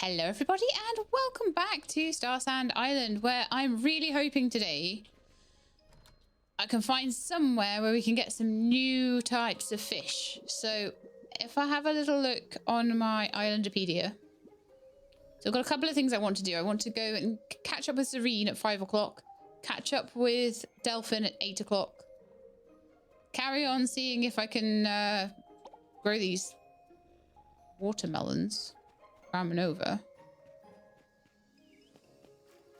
Hello everybody and welcome back to Starsand Island, where I'm really hoping today I can find somewhere where we can get some new types of fish. So if I have a little look on my Islandopedia, so I've got a couple of things I want to do. I want to go and catch up with Serene at 5 o'clock, catch up with Delphin at 8 o'clock, carry on seeing if I can grow these watermelons. Ramen over.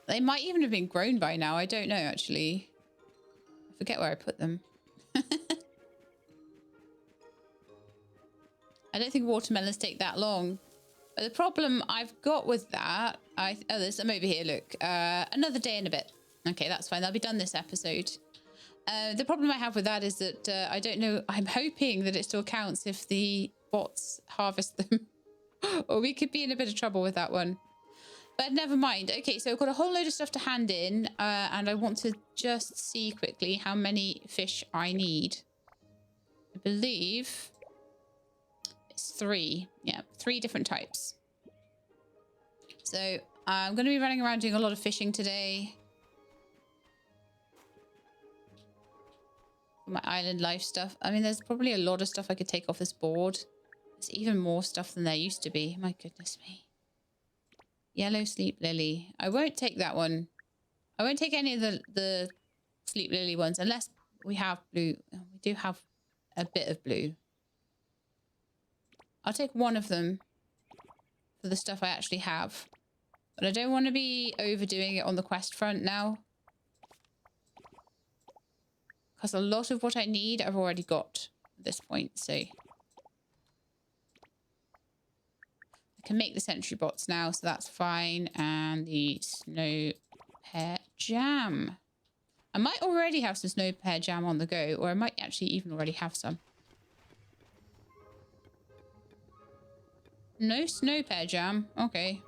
They might even have been grown by now. I don't know, actually. I forget where I put them. I don't think watermelons take that long. But the problem I've got with that... oh, there's some over here, look. Another day and a bit. Okay, that's fine. That'll be done this episode. The problem I have with that is that I don't know... I'm hoping that it still counts if the bots harvest them. Or we could be in a bit of trouble with that one. But never mind. Okay, so I've got a whole load of stuff to hand in. And I want to just see quickly how many fish I need. I believe it's 3. Yeah, 3 different types. So I'm going to be running around doing a lot of fishing today. For my island life stuff. I mean, there's probably a lot of stuff I could take off this board. There's even more stuff than there used to be. My goodness me. Yellow sleep lily. I won't take that one. I won't take any of the sleep lily ones unless we have blue. We do have a bit of blue. I'll take one of them for the stuff I actually have. But I don't want to be overdoing it on the quest front now. Because a lot of what I need I've already got at this point, so... can make the sentry bots now, so that's fine. And the snow pear jam. I might already have some snow pear jam on the go, or I might actually even already have some. No snow pear jam. Okay.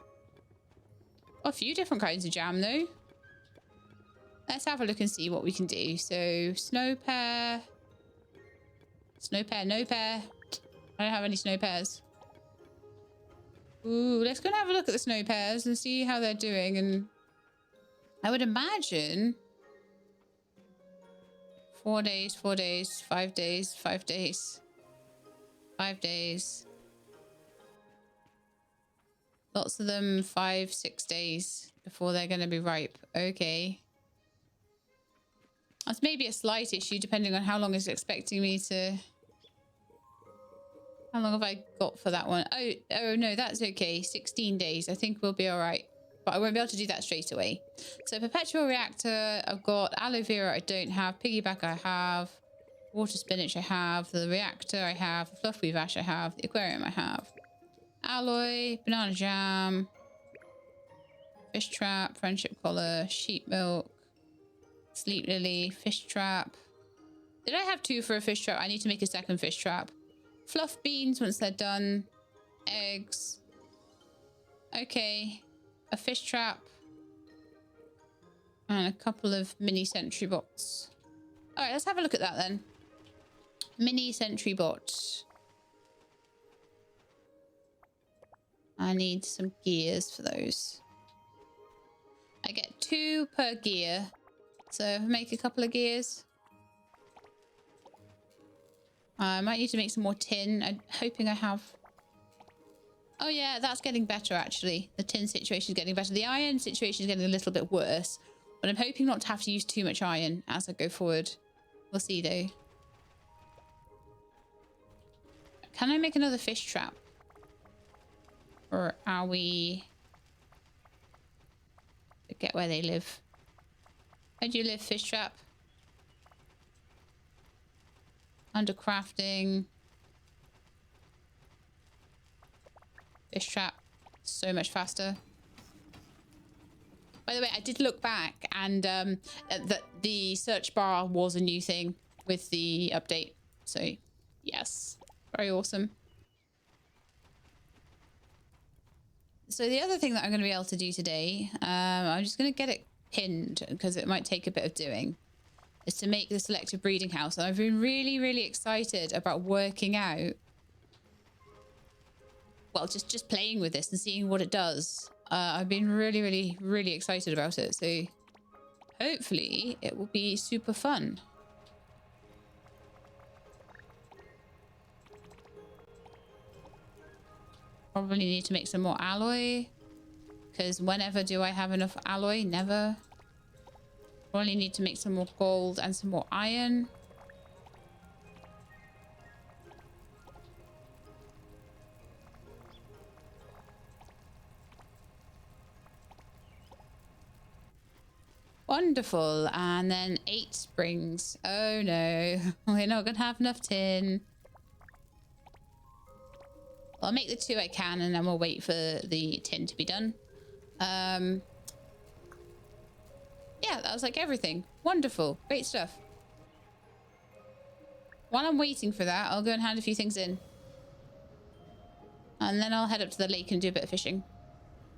A few different kinds of jam though. Let's have a look and see what we can do. So snow pear, no pear. I don't have any snow pears. Ooh, let's go and have a look at the snow pears and see how they're doing. And I would imagine 4 days, 4 days, 5 days, 5 days, 5 days. Lots of them 5, 6 days before they're going to be ripe. Okay. That's maybe a slight issue depending on how long it's expecting me to... How long have I got for that one? Oh no, that's okay. 16 days. I think we'll be all right. But I won't be able to do that straight away. So perpetual reactor, I've got aloe vera I don't have. Piggyback I have. Water spinach I have. The reactor I have. The fluffweave ash I have. The aquarium I have. Alloy, banana jam. Fish trap, friendship collar, sheep milk. Sleep lily, fish trap. Did I have 2 for a fish trap? I need to make a second fish trap. Fluff beans once they're done. Eggs. Okay. A fish trap. And a couple of mini sentry bots. Alright, let's have a look at that then. Mini sentry bot. I need some gears for those. I get 2 per gear. So if I make a couple of gears... I might need to make some more tin. I'm hoping I have... Oh yeah, that's getting better actually. The tin situation is getting better. The iron situation is getting a little bit worse. But I'm hoping not to have to use too much iron as I go forward. We'll see though. Can I make another fish trap? Or are we... Forget where they live. Where do you live, fish trap? Under crafting. Fish trap. So much faster. By the way, I did look back and the search bar was a new thing with the update. So, yes. Very awesome. So the other thing that I'm going to be able to do today, I'm just going to get it pinned because it might take a bit of doing. Is to make the selective breeding house. And I've been really, really excited about working out well, just playing with this and seeing what it does. I've been really, really, really excited about it. So hopefully it will be super fun. Probably need to make some more alloy, because whenever do I have enough alloy? Never. Probably need to make some more gold and some more iron. Wonderful. And then 8 springs. Oh no, we're not gonna have enough tin. I'll make the 2 I can, and then we'll wait for the tin to be done. Yeah, that was like everything. Wonderful. Great stuff. While I'm waiting for that, I'll go and hand a few things in. And then I'll head up to the lake and do a bit of fishing.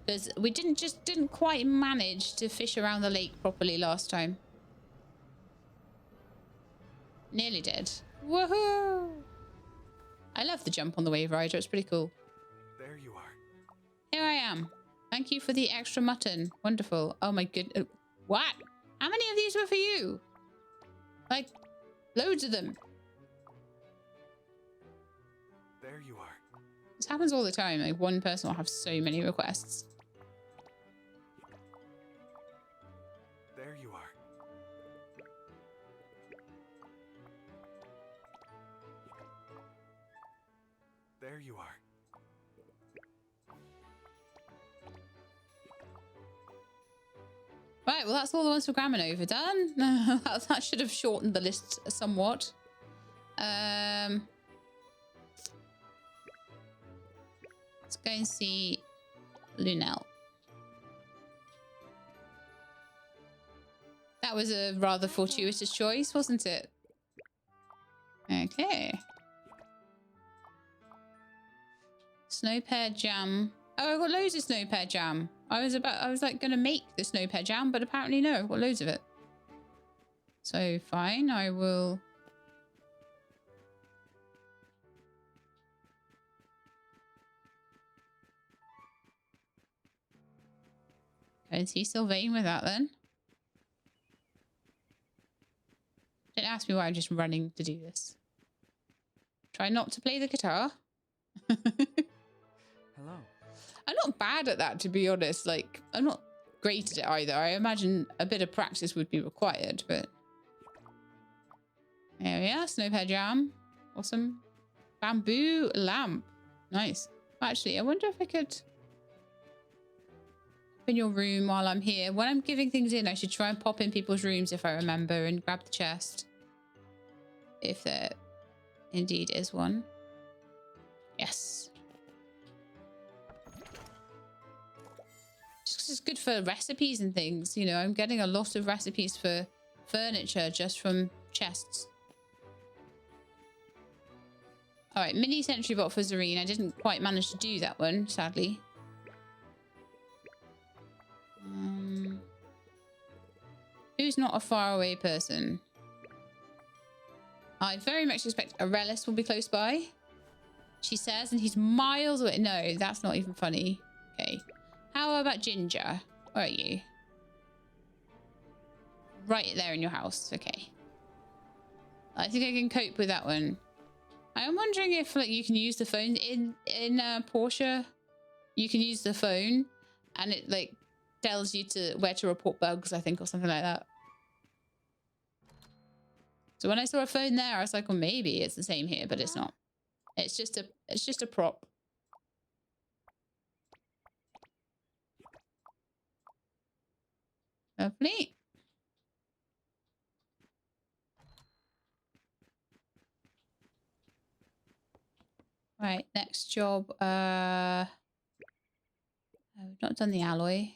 Because we didn't quite manage to fish around the lake properly last time. Nearly did. Woohoo! I love the jump on the wave rider. It's pretty cool. There you are. Here I am. Thank you for the extra mutton. Wonderful. Oh my goodness. What? How many of these were for you? Like, loads of them. There you are. This happens all the time. Like, one person will have so many requests. There you are. There you are. Right, well, that's all the ones for Graminova done. That should have shortened the list somewhat. Let's go and see Lunel. That was a rather fortuitous choice, wasn't it? Okay. Snow pear jam. Oh, I got loads of snow pear jam. I was like gonna make the snow pear jam, but apparently no, I've got loads of it. So fine, I will. Go and see Sylvain with that then. Don't ask me why I'm just running to do this. Try not to play the guitar. Hello. I'm not bad at that, to be honest. Like, I'm not great at it either. I imagine a bit of practice would be required, but... There we are, snow pear jam. Awesome. Bamboo lamp. Nice. Actually, I wonder if I could... in your room while I'm here. When I'm giving things in, I should try and pop in people's rooms if I remember and grab the chest. If there indeed is one. Yes. Just 'cause it's good for recipes and things. You know, I'm getting a lot of recipes for furniture just from chests. All right, mini sentry bot for Zareen. I didn't quite manage to do that one, sadly. Who's not a faraway person? I very much expect Aurelis will be close by. She says, and he's miles away. No, that's not even funny. Okay. How about Ginger? Where are you? Right there in your house. Okay. I think I can cope with that one. I'm wondering if like you can use the phone in Portia. You can use the phone, and it like tells you to where to report bugs, I think, or something like that. So when I saw a phone there, I was like, well, maybe it's the same here, but it's not. It's just a prop. Lovely. Right, next job. I've not done the alloy.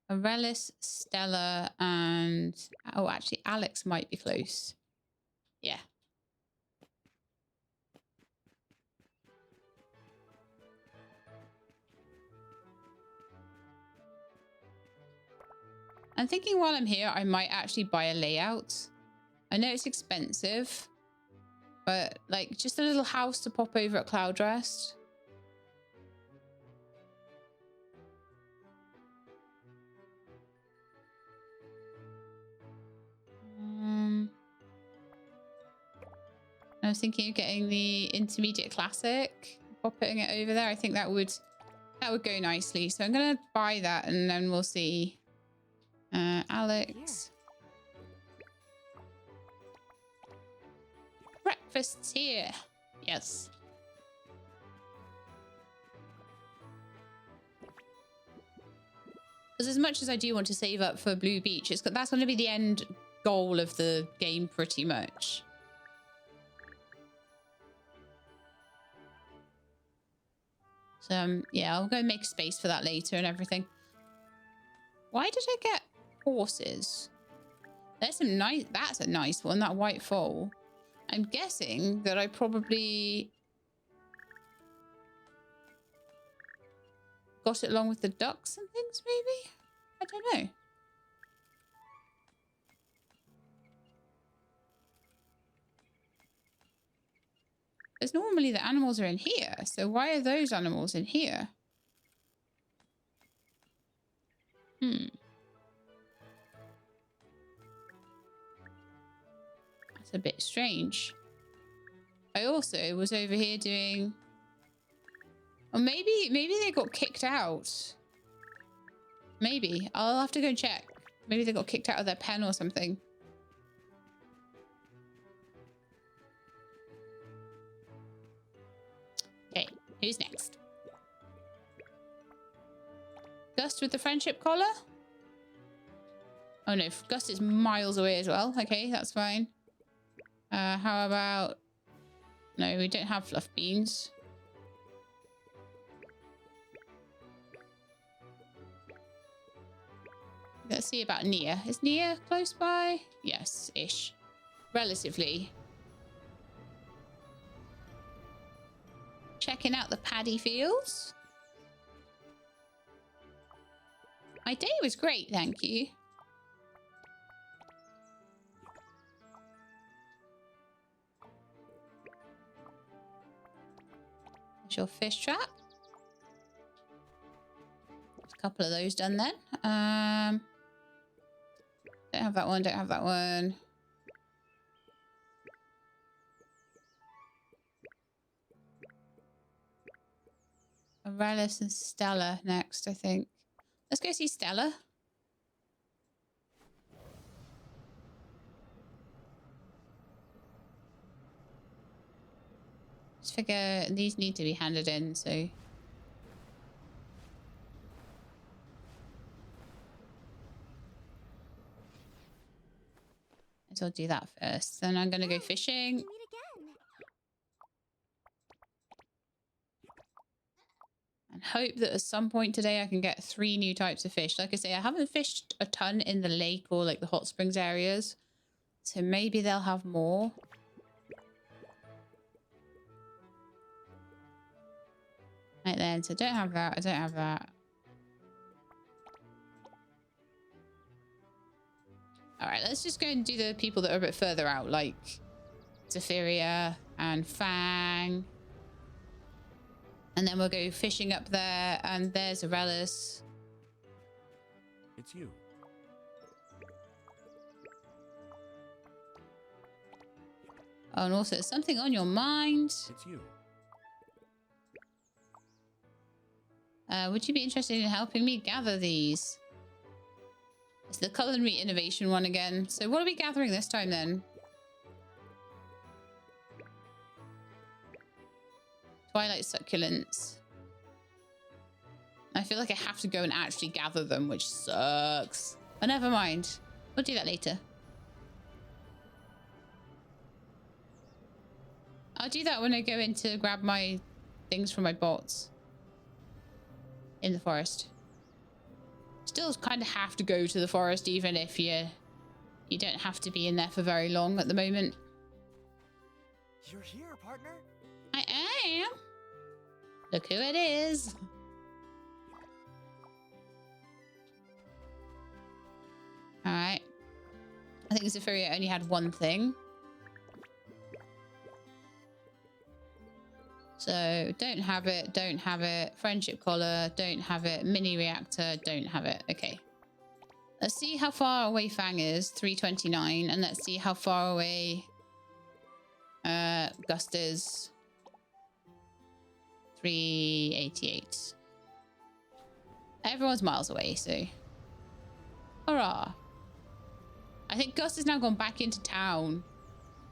Aurelis, Stella, and... oh, actually, Alex might be close. Yeah. I'm thinking while I'm here, I might actually buy a layout. I know it's expensive, but like just a little house to pop over at Cloudrest. I was thinking of getting the intermediate classic, popping it over there. I think that would go nicely. So I'm gonna buy that, and then we'll see. Alex, breakfast's here. Yes. Because as much as I do want to save up for Blue Beach, that's going to be the end goal of the game, pretty much. So yeah, I'll go make space for that later and everything. Why did I get horses? That's a nice one, that white foal. I'm guessing that I probably got it along with the ducks and things, maybe? I don't know. Because normally the animals are in here, so why are those animals in here? That's a bit strange. I also was over here doing... Or maybe they got kicked out. Maybe. I'll have to go check. Maybe they got kicked out of their pen or something. Okay, who's next? Gust with the friendship collar? Oh no, Gust is miles away as well. Okay, that's fine. How about... No, we don't have fluff beans. Let's see about Nia. Is Nia close by? Yes-ish. Relatively. Checking out the paddy fields. My day was great, thank you. There's your fish trap. There's a couple of those done then. Don't have that one, don't have that one. Aurelius and Stella next, I think. Let's go see Stella. Just figure these need to be handed in, so... So I'll do that first. Then I'm going to go fishing. And hope that at some point today I can get 3 new types of fish. Like I say, I haven't fished a ton in the lake or like the hot springs areas. So maybe they'll have more. Right then, so I don't have that. I don't have that. All right, let's just go and do the people that are a bit further out, like Zephyria and Fang. And then we'll go fishing up there, and there's Aurelius. It's you. Oh, and also something on your mind. It's you. Would you be interested in helping me gather these? It's the culinary innovation one again. So what are we gathering this time then? Twilight succulents. I feel like I have to go and actually gather them, which sucks. But never mind. We'll do that later. I'll do that when I go in to grab my things from my bots in the forest. Still kind of have to go to the forest, even if you don't have to be in there for very long at the moment. You're here, partner. I am. Look who it is. All right. I think Zephyria only had one thing. So don't have it, don't have it. Friendship collar, don't have it. Mini reactor, don't have it. Okay. Let's see how far away Fang is. 329. And let's see how far away Gust is. 388. Everyone's miles away, so hurrah. I think Gus has now gone back into town,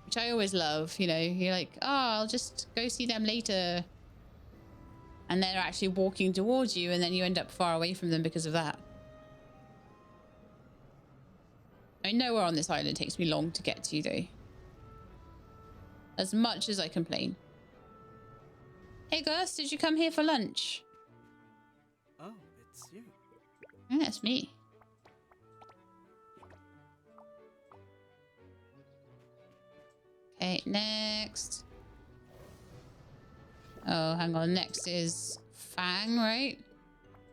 which I always love. You know, you're like, oh, I'll just go see them later. And they're actually walking towards you, and then you end up far away from them because of that. I mean, nowhere on this island takes me long to get to, though. As much as I complain. Hey, Gus, did you come here for lunch? Oh, it's you. Yeah, it's me. Okay, next. Oh, hang on. Next is Fang, right?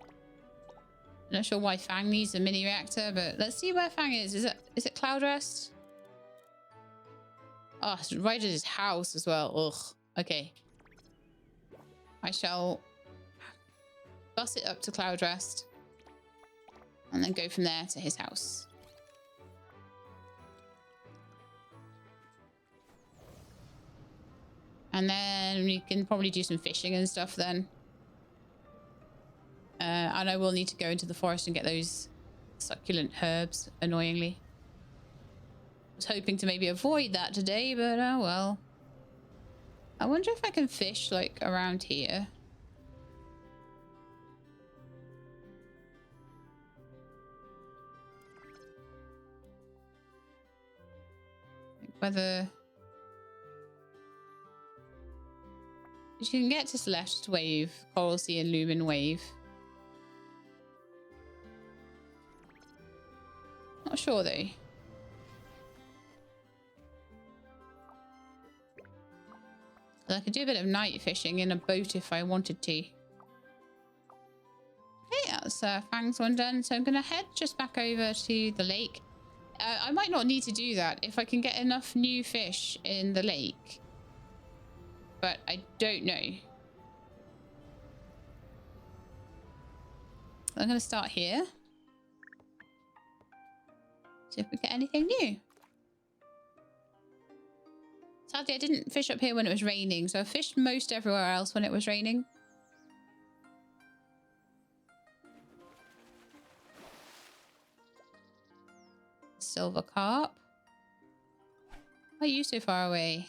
I'm not sure why Fang needs a mini reactor, but let's see where Fang is. Is it Cloudrest? Oh, it's right at his house as well. Ugh. Okay. I shall bus it up to Cloudrest and then go from there to his house. And then we can probably do some fishing and stuff then. And I will need to go into the forest and get those succulent herbs, annoyingly. I was hoping to maybe avoid that today, but oh well. I wonder if I can fish, like, around here. Like whether... You can get to Celeste Wave, Coral Sea and Lumen Wave. Not sure though. I could do a bit of night fishing in a boat if I wanted to. Okay, that's Fang's one done. So I'm going to head just back over to the lake. I might not need to do that if I can get enough new fish in the lake. But I don't know. I'm going to start here. See if we get anything new. Sadly, I didn't fish up here when it was raining, so I fished most everywhere else when it was raining. Silver carp. Why are you so far away?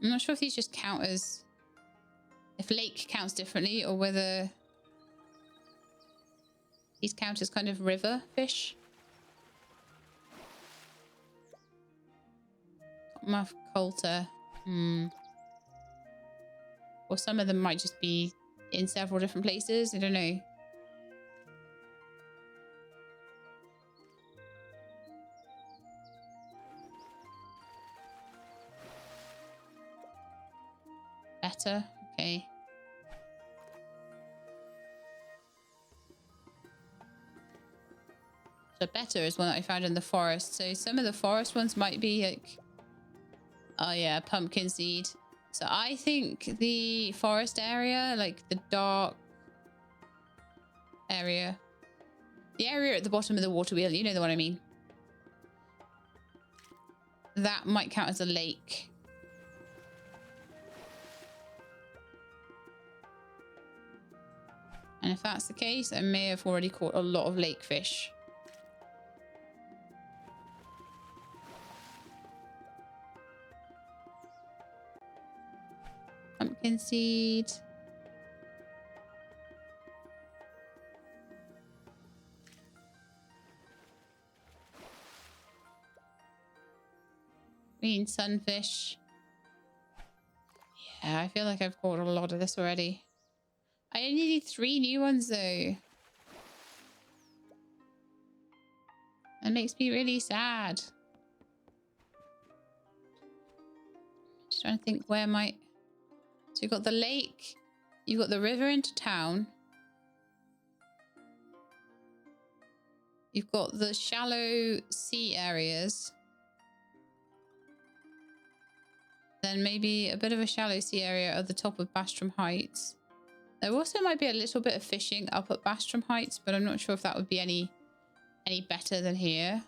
I'm not sure if these just count as... If lake counts differently, or whether these count as kind of river fish. Muff coulter. Or some of them might just be in several different places. I don't know. Better. Okay. So better is one that I found in the forest. So some of the forest ones might be like... Oh yeah, pumpkin seed. So I think the forest area, like the dark area, the area at the bottom of the water wheel, you know the one I mean. That might count as a lake. And if that's the case, I may have already caught a lot of lake fish. Pumpkin seed. Green sunfish. Yeah, I feel like I've caught a lot of this already. I only need 3 new ones though. That makes me really sad. Just trying to think where might... So you've got the lake, you've got the river into town. You've got the shallow sea areas. Then maybe a bit of a shallow sea area at the top of Bastrom Heights. There also might be a little bit of fishing up at Bastrom Heights, but I'm not sure if that would be any better than here.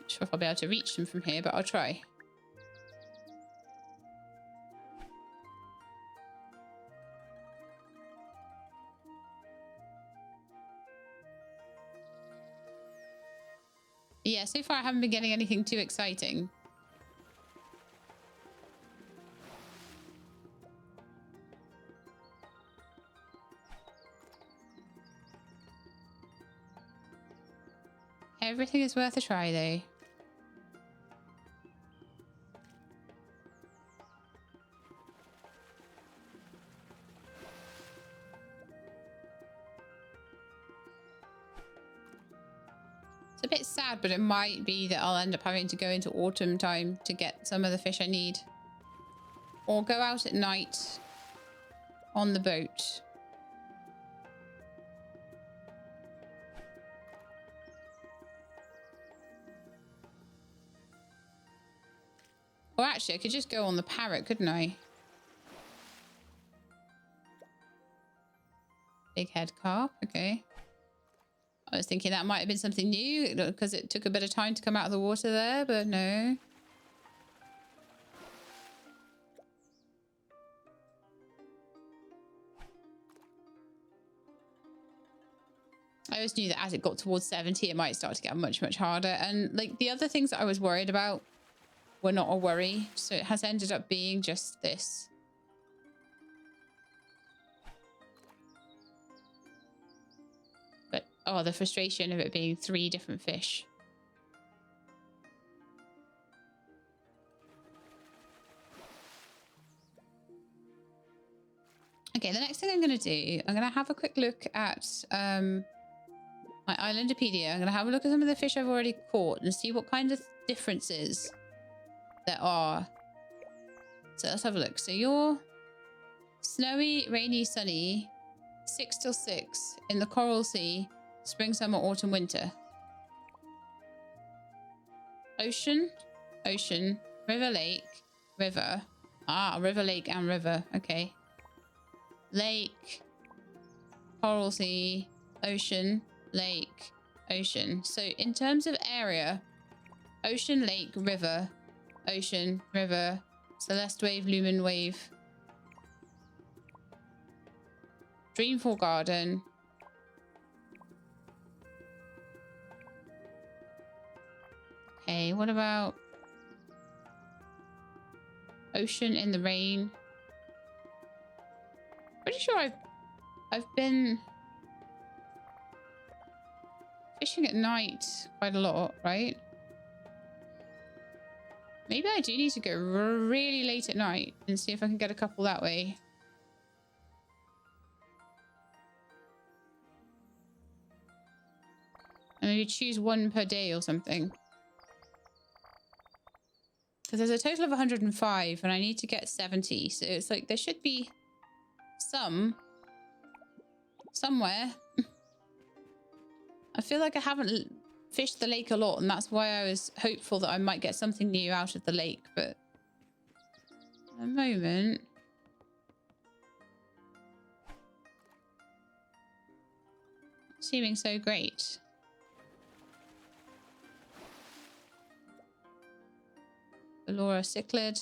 Not sure if I'll be able to reach them from here, but I'll try. Yeah, so far I haven't been getting anything too exciting. Everything is worth a try, though. It's a bit sad, but it might be that I'll end up having to go into autumn time to get some of the fish I need. Or go out at night on the boat. Or actually, I could just go on the parrot, couldn't I? Big head carp, okay. I was thinking that might have been something new because it took a bit of time to come out of the water there, but no. I always knew that as it got towards 70, it might start to get much, much harder. And like the other things that I was worried about were not a worry. So it has ended up being just this. But, oh, the frustration of it being 3 different fish. Okay, the next thing I'm going to do, I'm going to have a quick look at my Islandopedia. I'm going to have a look at some of the fish I've already caught and see what kind of differences there are. So let's have a look. So you're snowy, rainy, sunny, 6 till 6 in the Coral Sea, spring, summer, autumn, winter. Ocean, ocean, river, lake, river. Ah, river, lake, and river. Okay. Lake, Coral Sea, ocean, lake, ocean. So in terms of area, ocean, lake, river, ocean, river, Celeste wave, Lumen wave, Dreamfall Garden, okay, what about ocean in the rain? Pretty sure I've been fishing at night quite a lot, right? Maybe I do need to go really late at night and see if I can get a couple that way. And maybe choose 1 per day or something. Because there's a total of 105 and I need to get 70. So it's like there should be some somewhere. I feel like I haven't fished the lake a lot, and that's why I was hopeful that I might get something new out of the lake, but at the moment not seeming so great. Laura cichlid.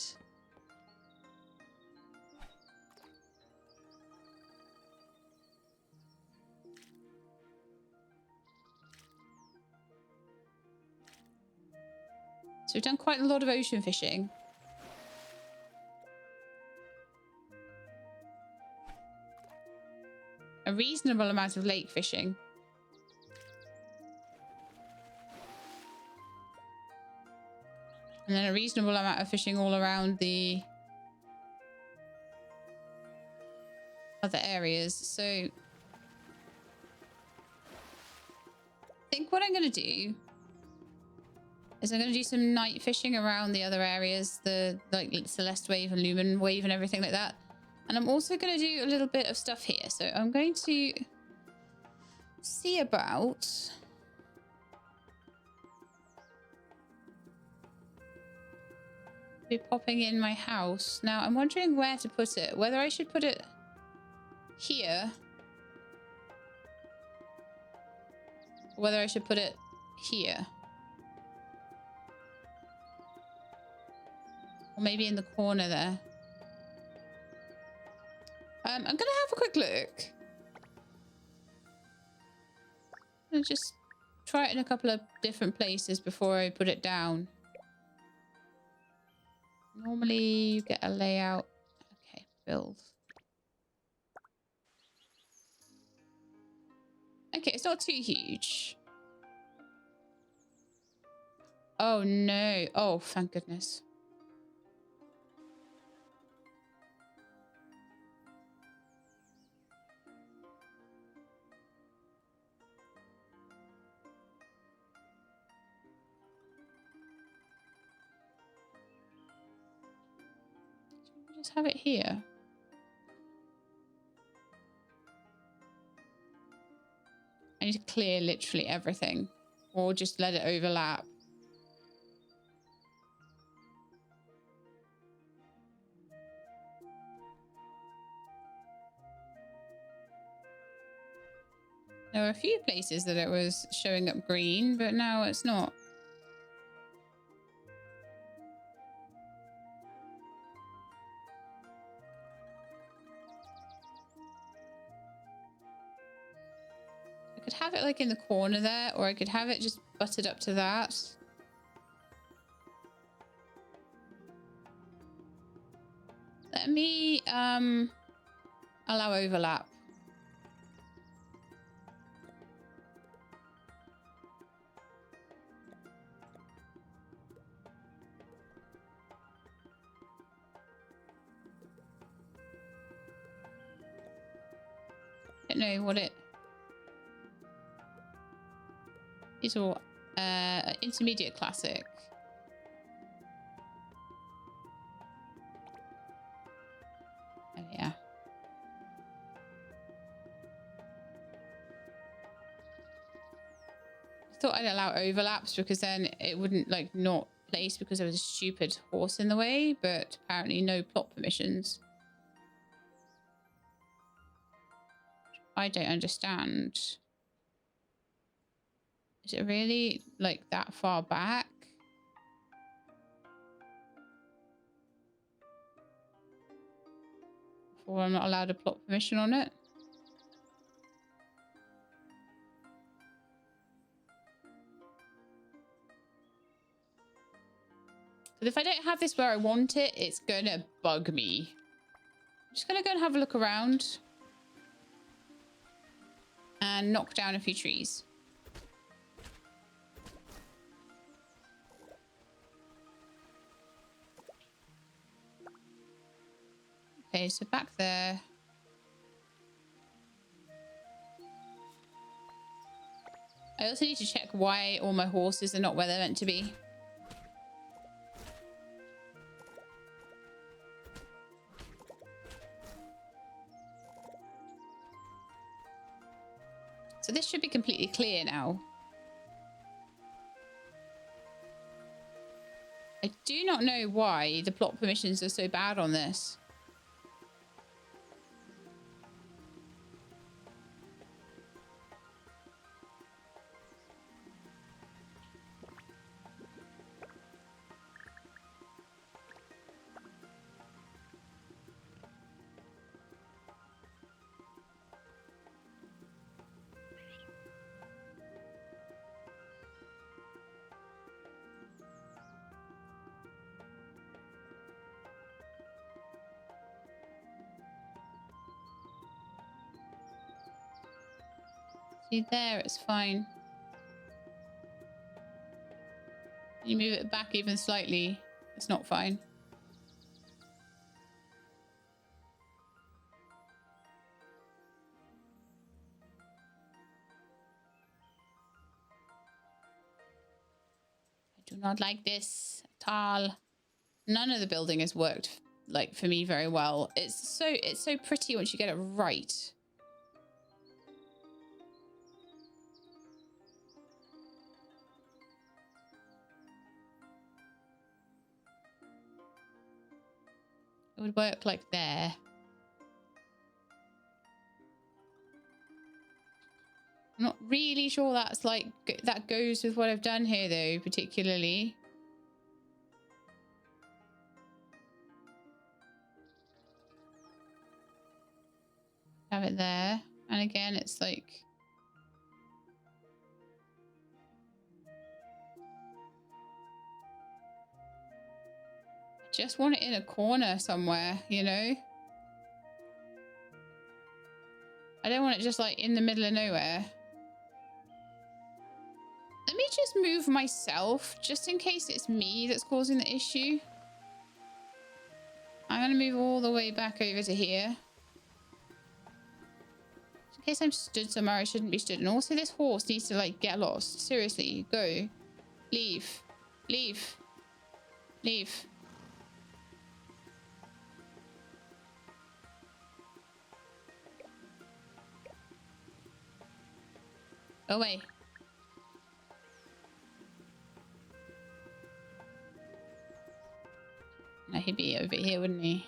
So we've done quite a lot of ocean fishing. A reasonable amount of lake fishing. And then a reasonable amount of fishing all around the other areas. So think what I'm going to do is I'm going to do some night fishing around the other areas, the like Celeste Wave and Lumen Wave and everything like that. And I'm also going to do a little bit of stuff here. So I'm going to see about be popping in my house. Now I'm wondering where to put it, whether I should put it here, or whether I should put it here, or maybe in the corner there. I'm gonna have a quick look and just try it in a couple of different places before I put it down. Normally you get a layout. Okay, build. Okay, it's not too huge. Oh no. Oh, thank goodness. Just have it here. I need to clear literally everything, or just let it overlap. There were a few places that it was showing up green, but now it's not. I could have it like in the corner there, or I could have it just butted up to that. Let me allow overlap. I don't know what it is, all intermediate classic. Oh yeah. I thought I'd allow overlaps because then it wouldn't like not place because there was a stupid horse in the way, but apparently no plot permissions. I don't understand. Is it really like that far back? Or I'm not allowed a plot permission on it? But if I don't have this where I want it, it's gonna bug me. I'm just gonna go and have a look around and knock down a few trees. Okay, so back there. I also need to check why all my horses are not where they're meant to be. So this should be completely clear now. I do not know why the plot permissions are so bad on this. See there, it's fine. You move it back even slightly, it's not fine. Do not like this at all. None of the building has worked like for me very well. It's so pretty once you get it right. It would work like there. I'm not really sure that's like that goes with what I've done here though, particularly. Have it there, and again it's like I just want it in a corner somewhere, you know. I don't want it just like in the middle of nowhere. Let me just move myself just in case it's me that's causing the issue. I'm going to move all the way back over to here. In case I'm stood somewhere I shouldn't be stood. And also this horse needs to like get lost. Seriously, go. Leave. Leave. Leave. Go away. No, he'd be over here, wouldn't he?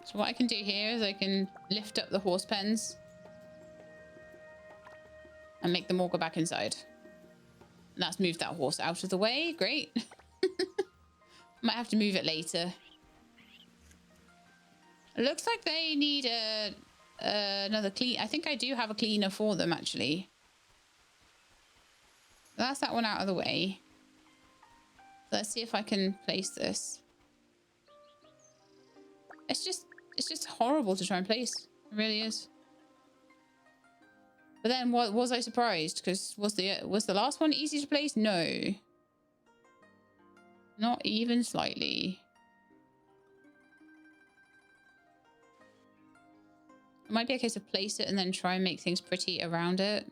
So what I can do here is I can lift up the horse pens and make them all go back inside. And that's moved that horse out of the way. Great. Might have to move it later. It looks like they need another clean. I think I do have a cleaner for them, actually. That's that one out of the way. So let's see if I can place this. It's just horrible to try and place. It really is. But then, what was I surprised? Because was the last one easy to place? No, not even slightly. It might be a case of place it and then try and make things pretty around it.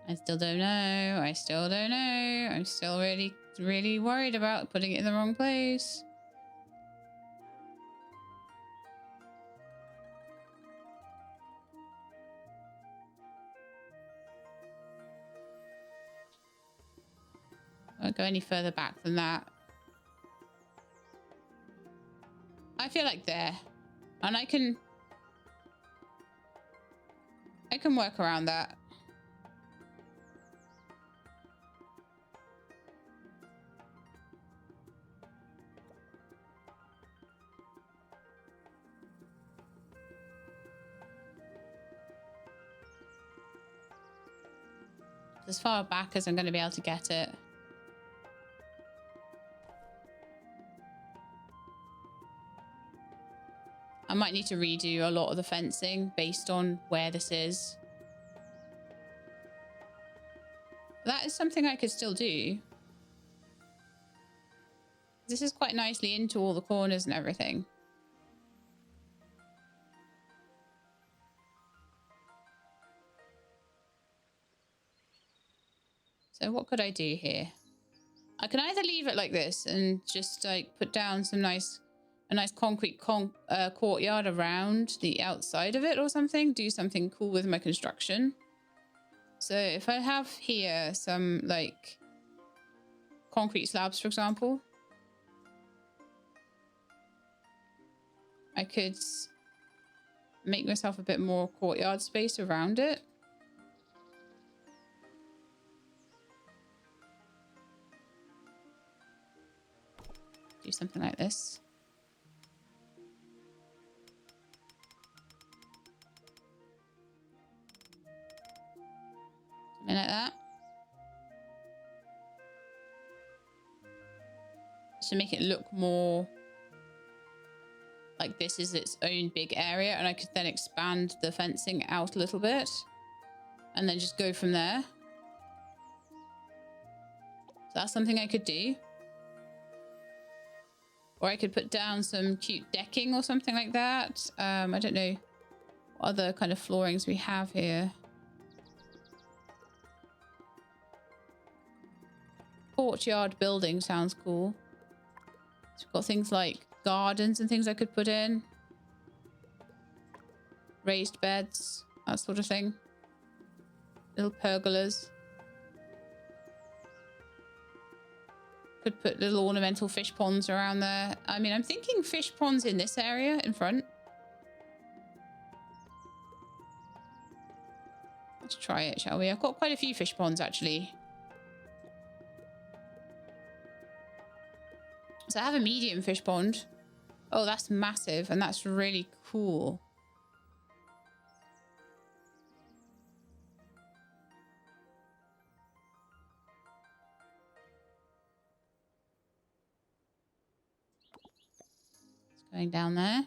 I still don't know. I still don't know. I'm still really worried about putting it in the wrong place. I won't go any further back than that. I feel like there. And I can work around that. As far back as I'm going to be able to get it. I might need to redo a lot of the fencing based on where this is. That is something I could still do. This is quite nicely into all the corners and everything. So what could I do here? I can either leave it like this and just like put down some a nice concrete courtyard around the outside of it or something. Do something cool with my construction. So if I have here some like concrete slabs, for example, I could make myself a bit more courtyard space around it. Do something like this. Something like that. to make it look more like this is its own big area, and I could then expand the fencing out a little bit and then just go from there. So that's something I could do. Or I could put down some cute decking or something like that. I don't know what other kind of floorings we have here. Courtyard building sounds cool. So we've got things like gardens and things I could put in. Raised beds, that sort of thing. Little pergolas. Could put little ornamental fish ponds around there. I mean, I'm thinking fish ponds in this area in front. Let's try it, shall we? I've got quite a few fish ponds, actually. So I have a medium fish pond. Oh, that's massive, and that's really cool. Going down there.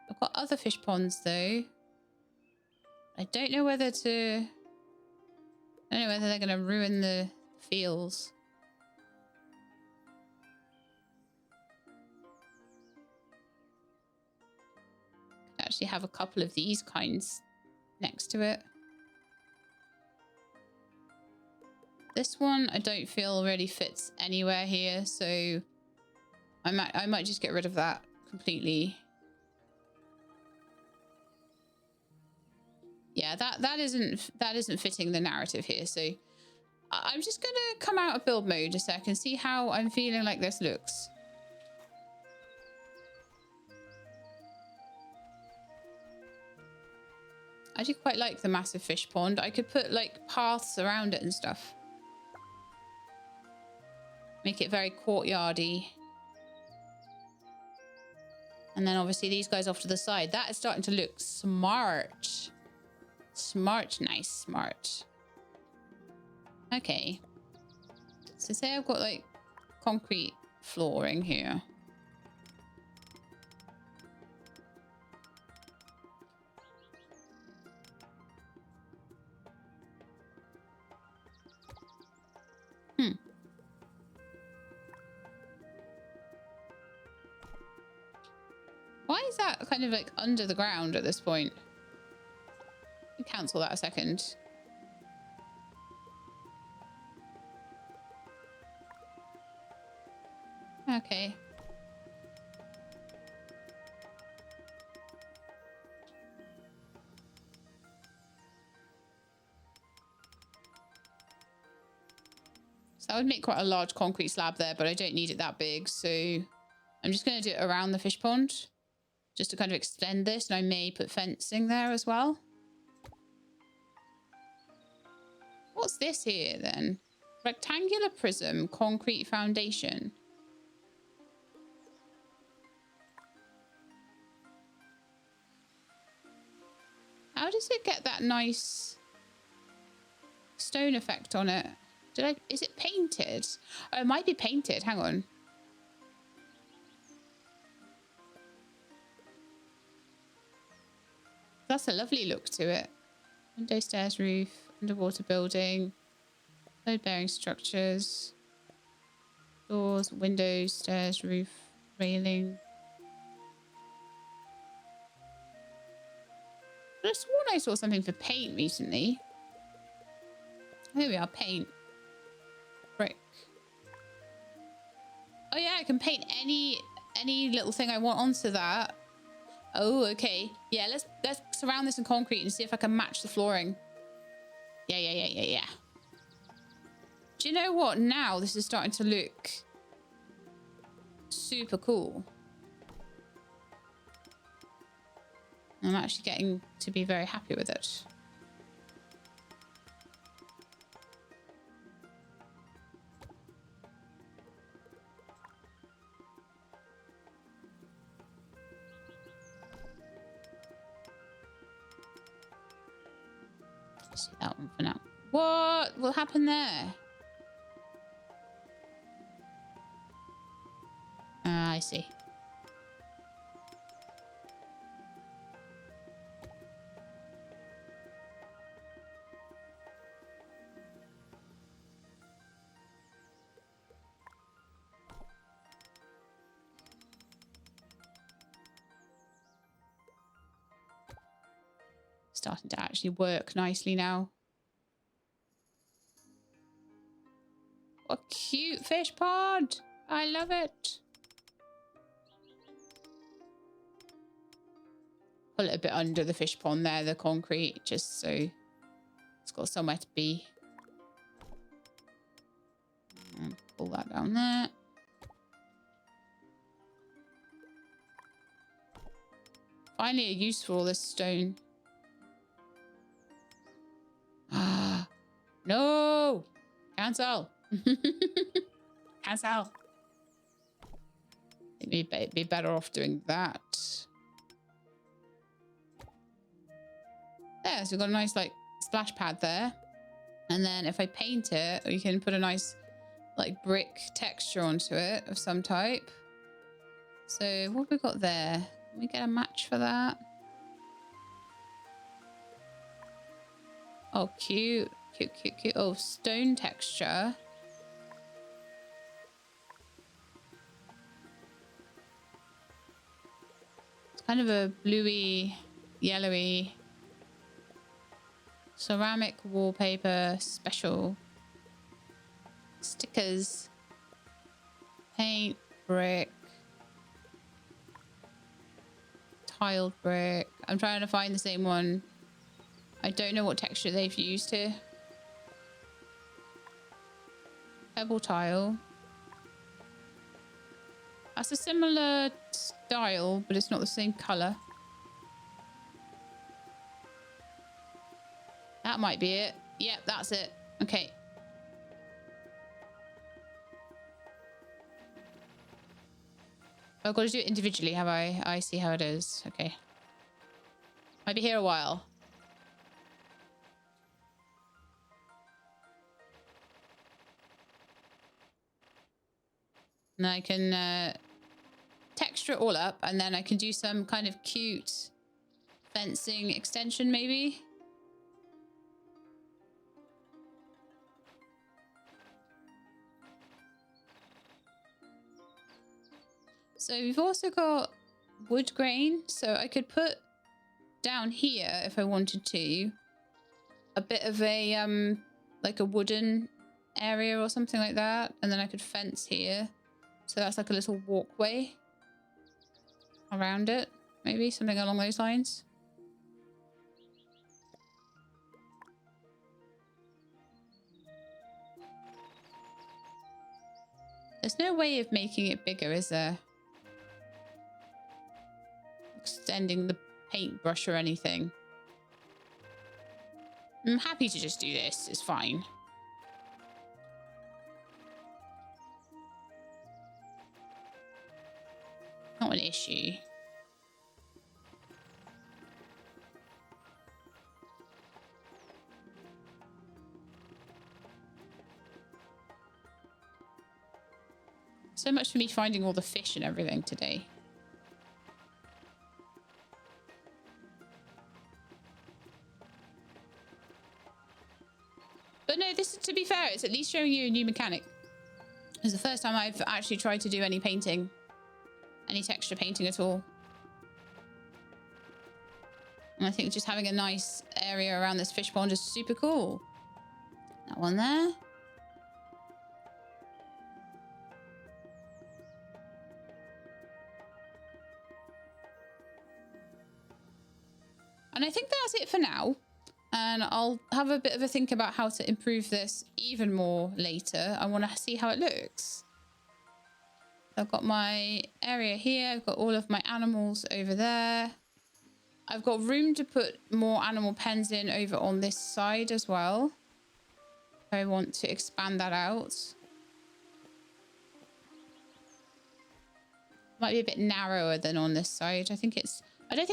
I've got other fish ponds though. I don't know whether to... I don't know whether they're going to ruin the fields. Could actually have a couple of these kinds next to it. This one I don't feel really fits anywhere here, so I might just get rid of that completely. Yeah, that isn't fitting the narrative here. So I'm just gonna come out of build mode a sec and see how I'm feeling like this looks. I do quite like the massive fish pond. I could put like paths around it and stuff. Make it very courtyardy. And then obviously these guys off to the side. That is starting to look smart. Smart, nice, smart. Okay. So say I've got like concrete flooring here. Why is that kind of like under the ground at this point? Cancel that a second. Okay. So that would make quite a large concrete slab there, but I don't need it that big, so I'm just going to do it around the fish pond. Just to kind of extend this, and I may put fencing there as well. What's this here then? Rectangular prism, concrete foundation. How does it get that nice stone effect on it? Is it painted? Oh, it might be painted. Hang on. That's a lovely look to it. Window, stairs, roof, underwater building, load-bearing structures, doors, windows, stairs, roof, railing. I sworn I saw something for paint recently. Here we are, paint. Brick. Oh yeah, I can paint any little thing I want onto that. Oh, okay. Yeah, let's surround this in concrete and see if I can match the flooring. Yeah. Do you know what? Now this is starting to look super cool. I'm actually getting to be very happy with it. Let's see that one for now. What will happen there? I see. Starting to actually work nicely now. What a cute fish pond. I love it. Pull it a bit under the fish pond there, the concrete, just so it's got somewhere to be. And pull that down there. Finally a use for all this stone. Ah, no! Cancel! Cancel! I think we'd be better off doing that. There, so we've got a nice like splash pad there. And then if I paint it, we can put a nice like brick texture onto it of some type. So what have we got there? Can we get a match for that? Oh, cute. Cute, cute, cute. Oh, stone texture. It's kind of a bluey, yellowy ceramic wallpaper special. Stickers. Paint, brick. Tiled brick. I'm trying to find the same one. I don't know what texture they've used here. Pebble tile. That's a similar style, but it's not the same color. That might be it. Yep, that's it. Okay. I've got to do it individually, have I? I see how it is. Okay. Might be here a while. And I can texture it all up, and then I can do some kind of cute fencing extension, maybe. So we've also got wood grain, so I could put down here, if I wanted to, a bit of a like a wooden area or something like that, and then I could fence here. So that's like a little walkway around it. Maybe something along those lines. There's no way of making it bigger, is there? Extending the paintbrush or anything. I'm happy to just do this. It's fine. Not an issue. So much for me finding all the fish and everything today. But no, this, to be fair, it's at least showing you a new mechanic. It's the first time I've actually tried to do any painting. Any texture painting at all. And I think just having a nice area around this fish pond is super cool. That one there. And I think that's it for now. And I'll have a bit of a think about how to improve this even more later. I want to see how it looks. I've got my area here. I've got all of my animals over there. I've got room to put more animal pens in over on this side as well. I want to expand that out. Might be a bit narrower than on this side. I don't think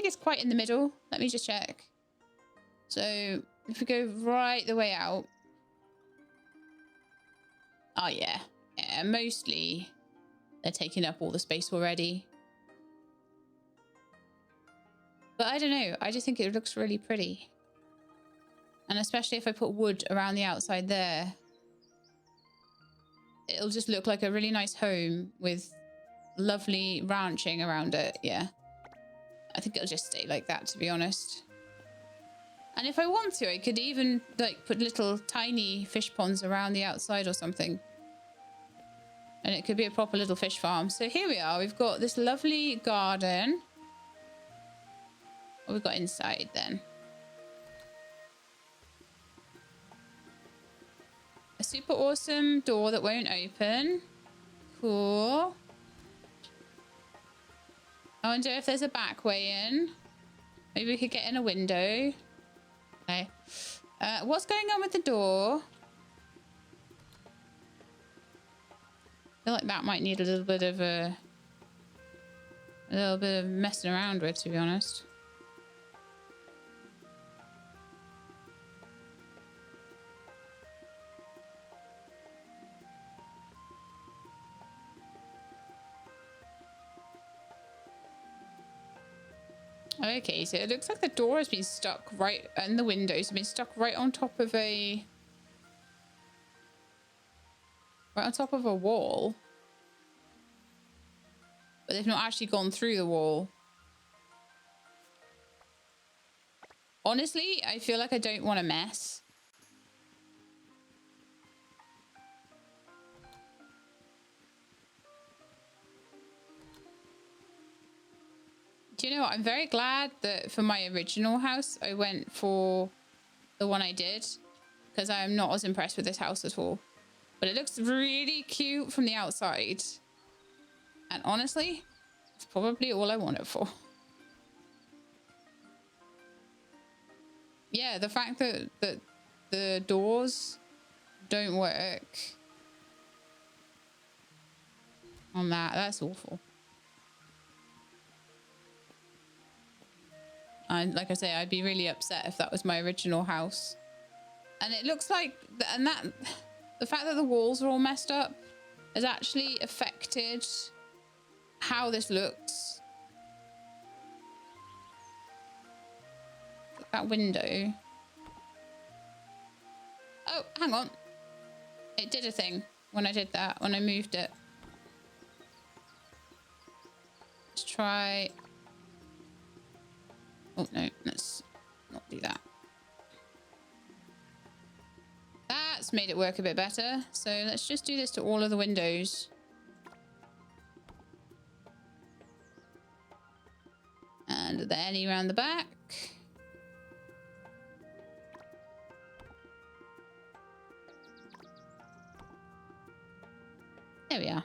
it's quite in the middle. Let me just check. So if we go right the way out. Oh yeah. Yeah, mostly They're taking up all the space already. But I don't know. I just think it looks really pretty. And especially if I put wood around the outside there, it'll just look like a really nice home with lovely ranching around it. Yeah. I think it'll just stay like that, to be honest. And if I want to, I could even like put little tiny fish ponds around the outside or something. And it could be a proper little fish farm. So here we are. We've got this lovely garden. What have we got inside then? A super awesome door that won't open. Cool. I wonder if there's a back way in. Maybe we could get in a window. Okay. What's going on with the door? I feel like that might need a little bit of messing around with, to be honest. Okay, so it looks like the door has been stuck right, and the windows have been stuck right on top of a wall. But they've not actually gone through the wall. Honestly, I feel like I don't want to mess. Do you know what? I'm very glad that for my original house, I went for the one I did. Because I am not as impressed with this house at all. But it looks really cute from the outside. And honestly, it's probably all I want it for. Yeah, the fact that the doors don't work on that's awful. And like I say, I'd be really upset if that was my original house. And it looks like, the fact that the walls are all messed up has actually affected how this looks. That window. Oh, hang on. It did a thing when I did that, when I moved it. Let's try... Oh, no, let's not do that. That's made it work a bit better. So let's just do this to all of the windows. And then any around the back. There we are.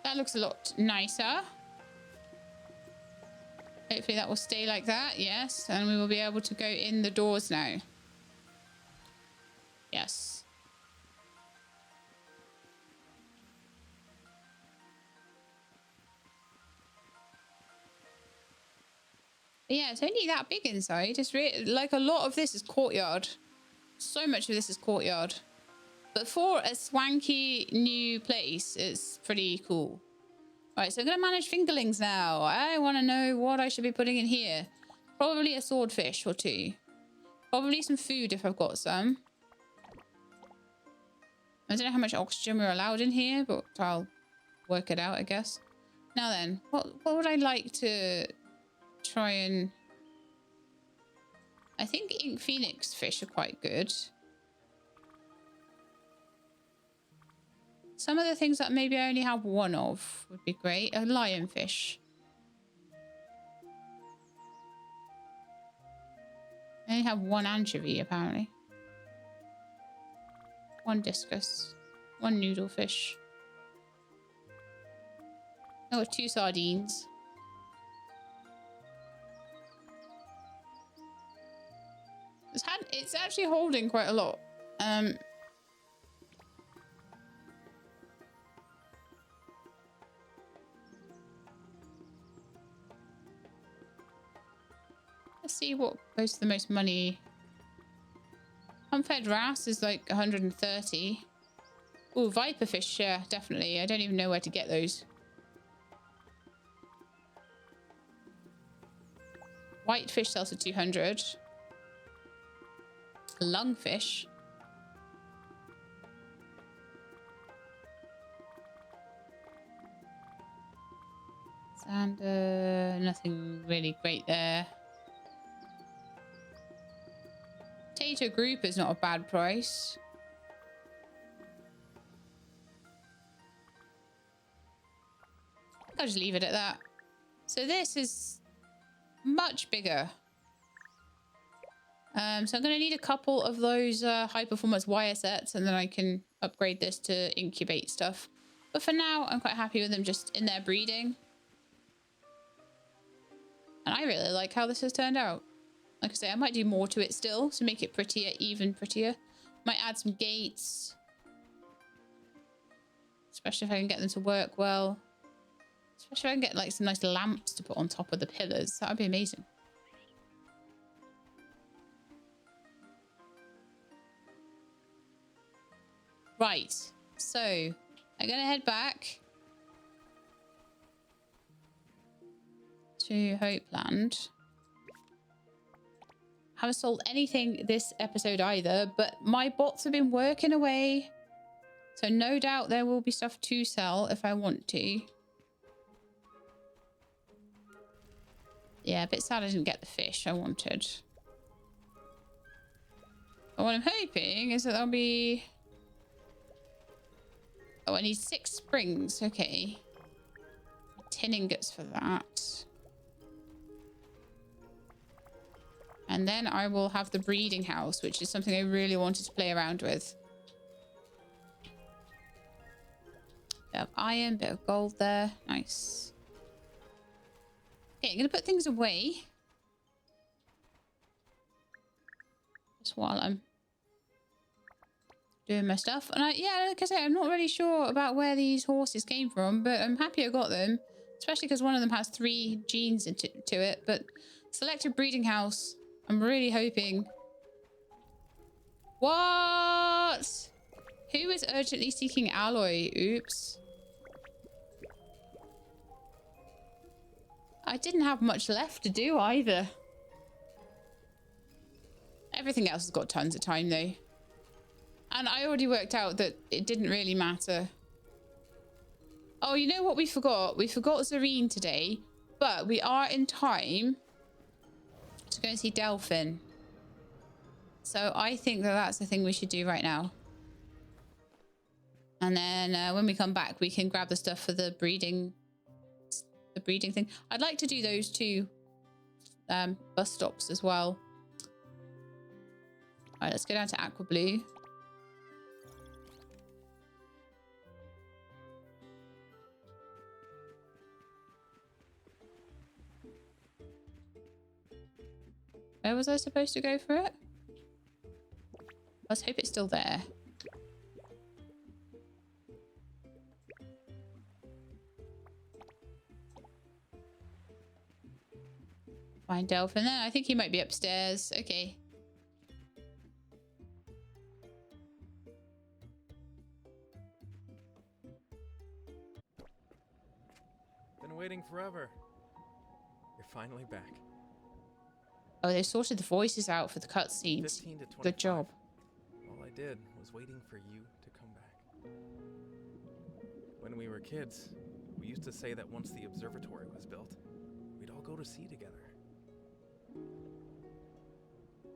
That looks a lot nicer. Hopefully that will stay like that. Yes. And we will be able to go in the doors now. Yes. But yeah, it's only that big inside. It's really, like, a lot of this is courtyard. So much of this is courtyard. But for a swanky new place, it's pretty cool. Right, so I'm going to manage fingerlings now. I want to know what I should be putting in here. Probably a swordfish or two. Probably some food if I've got some. I don't know how much oxygen we're allowed in here, but I'll work it out, I guess. Now then, what would I like to try and... I think ink phoenix fish are quite good. Some of the things that maybe I only have one of would be great. A lionfish. I only have one anchovy, apparently. One discus. One noodlefish. Oh, 2 sardines. It's actually holding quite a lot. Let's see what goes to the most money. Unfed wrasse is like 130. Oh, viperfish, yeah, definitely. I don't even know where to get those. Whitefish sells for 200. Lungfish. Sander, nothing really great there. Potato group is not a bad price. I'll just leave it at that. So this is much bigger. So I'm going to need a couple of those high performance wire sets, and then I can upgrade this to incubate stuff. But for now, I'm quite happy with them just in there breeding. And I really like how this has turned out. Like I say, I might do more to it still to make it prettier, even prettier. Might add some gates. Especially if I can get them to work well. Especially if I can get like some nice lamps to put on top of the pillars. That would be amazing. Right. So, I'm going to head back to Hopeland. Haven't sold anything this episode either, but my bots have been working away. So no doubt there will be stuff to sell if I want to. Yeah, a bit sad I didn't get the fish I wanted. But what I'm hoping is that there'll be... Oh, I need 6 springs. Okay. 10 ingots for that. And then I will have the breeding house, which is something I really wanted to play around with. Bit of iron, bit of gold there. Nice. Okay, I'm going to put things away. Just while I'm doing my stuff. And yeah, like I said, I'm not really sure about where these horses came from, but I'm happy I got them. Especially because one of them has 3 genes to it. But selective breeding house, I'm really hoping. What? Who is urgently seeking alloy? Oops. I didn't have much left to do either. Everything else has got tons of time though. And I already worked out that it didn't really matter. Oh, you know what we forgot? We forgot Zareen today, but we are in time to go and see Delphin. So I think that that's the thing we should do right now. And then when we come back, we can grab the stuff for the breeding thing. I'd like to do those 2 bus stops as well. All right, let's go down to Aqua Blue. Where was I supposed to go for it? Let's hope it's still there. Find Delphin there. I think he might be upstairs. Okay. Been waiting forever. You're finally back. Oh, they sorted the voices out for the cutscenes. 15 to 25. Good job. All I did was waiting for you to come back. When we were kids, we used to say that once the observatory was built, we'd all go to sea together.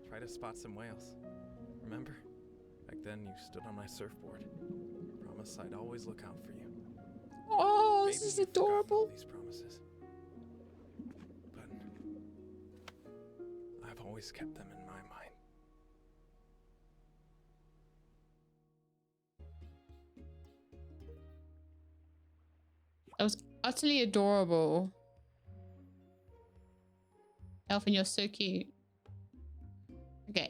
Try to spot some whales. Remember? Back then you stood on my surfboard. Promised I'd always look out for you. Oh, Maybe this is you've forgotten adorable. all these promises. But I've always kept them in my mind. That was utterly adorable. Elfin, you're so cute. Okay.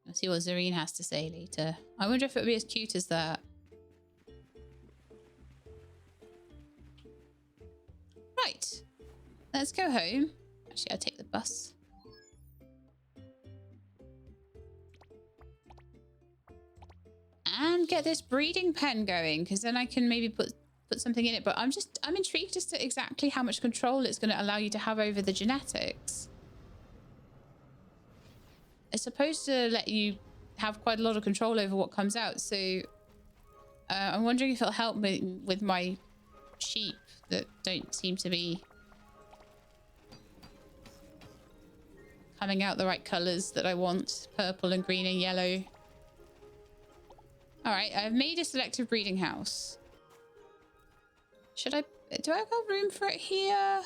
Let's see what Zareen has to say later. I wonder if it'll be as cute as that. Right. Let's go home Actually, I'll take the bus. And get this breeding pen going, because then I can maybe put something in it. But I'm intrigued as to exactly how much control it's going to allow you to have over the genetics. It's supposed to let you have quite a lot of control over what comes out. So I'm wondering if it'll help me with my sheep that don't seem to be coming out the right colors that I want. Purple and green and yellow. All right, I've made a selective breeding house. Do I have room for it here?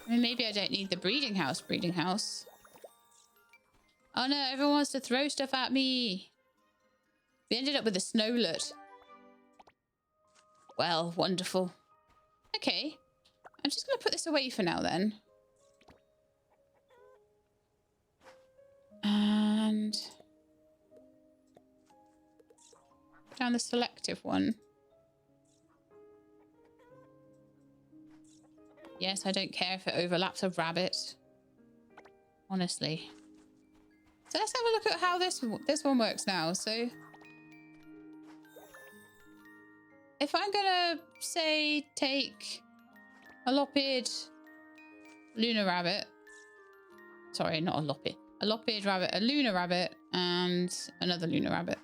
I mean, maybe I don't need the breeding house. Oh no, everyone wants to throw stuff at me. We ended up with a snowlet. Well, wonderful. Okay, I'm just gonna put this away for now then. And put down the selective one. Yes, I don't care if it overlaps a rabbit. Honestly. So let's have a look at how this one works now. So if I'm gonna say take a lop-eared lunar rabbit. Sorry, not a lop-eared. A lop-eared rabbit, a lunar rabbit, and another lunar rabbit.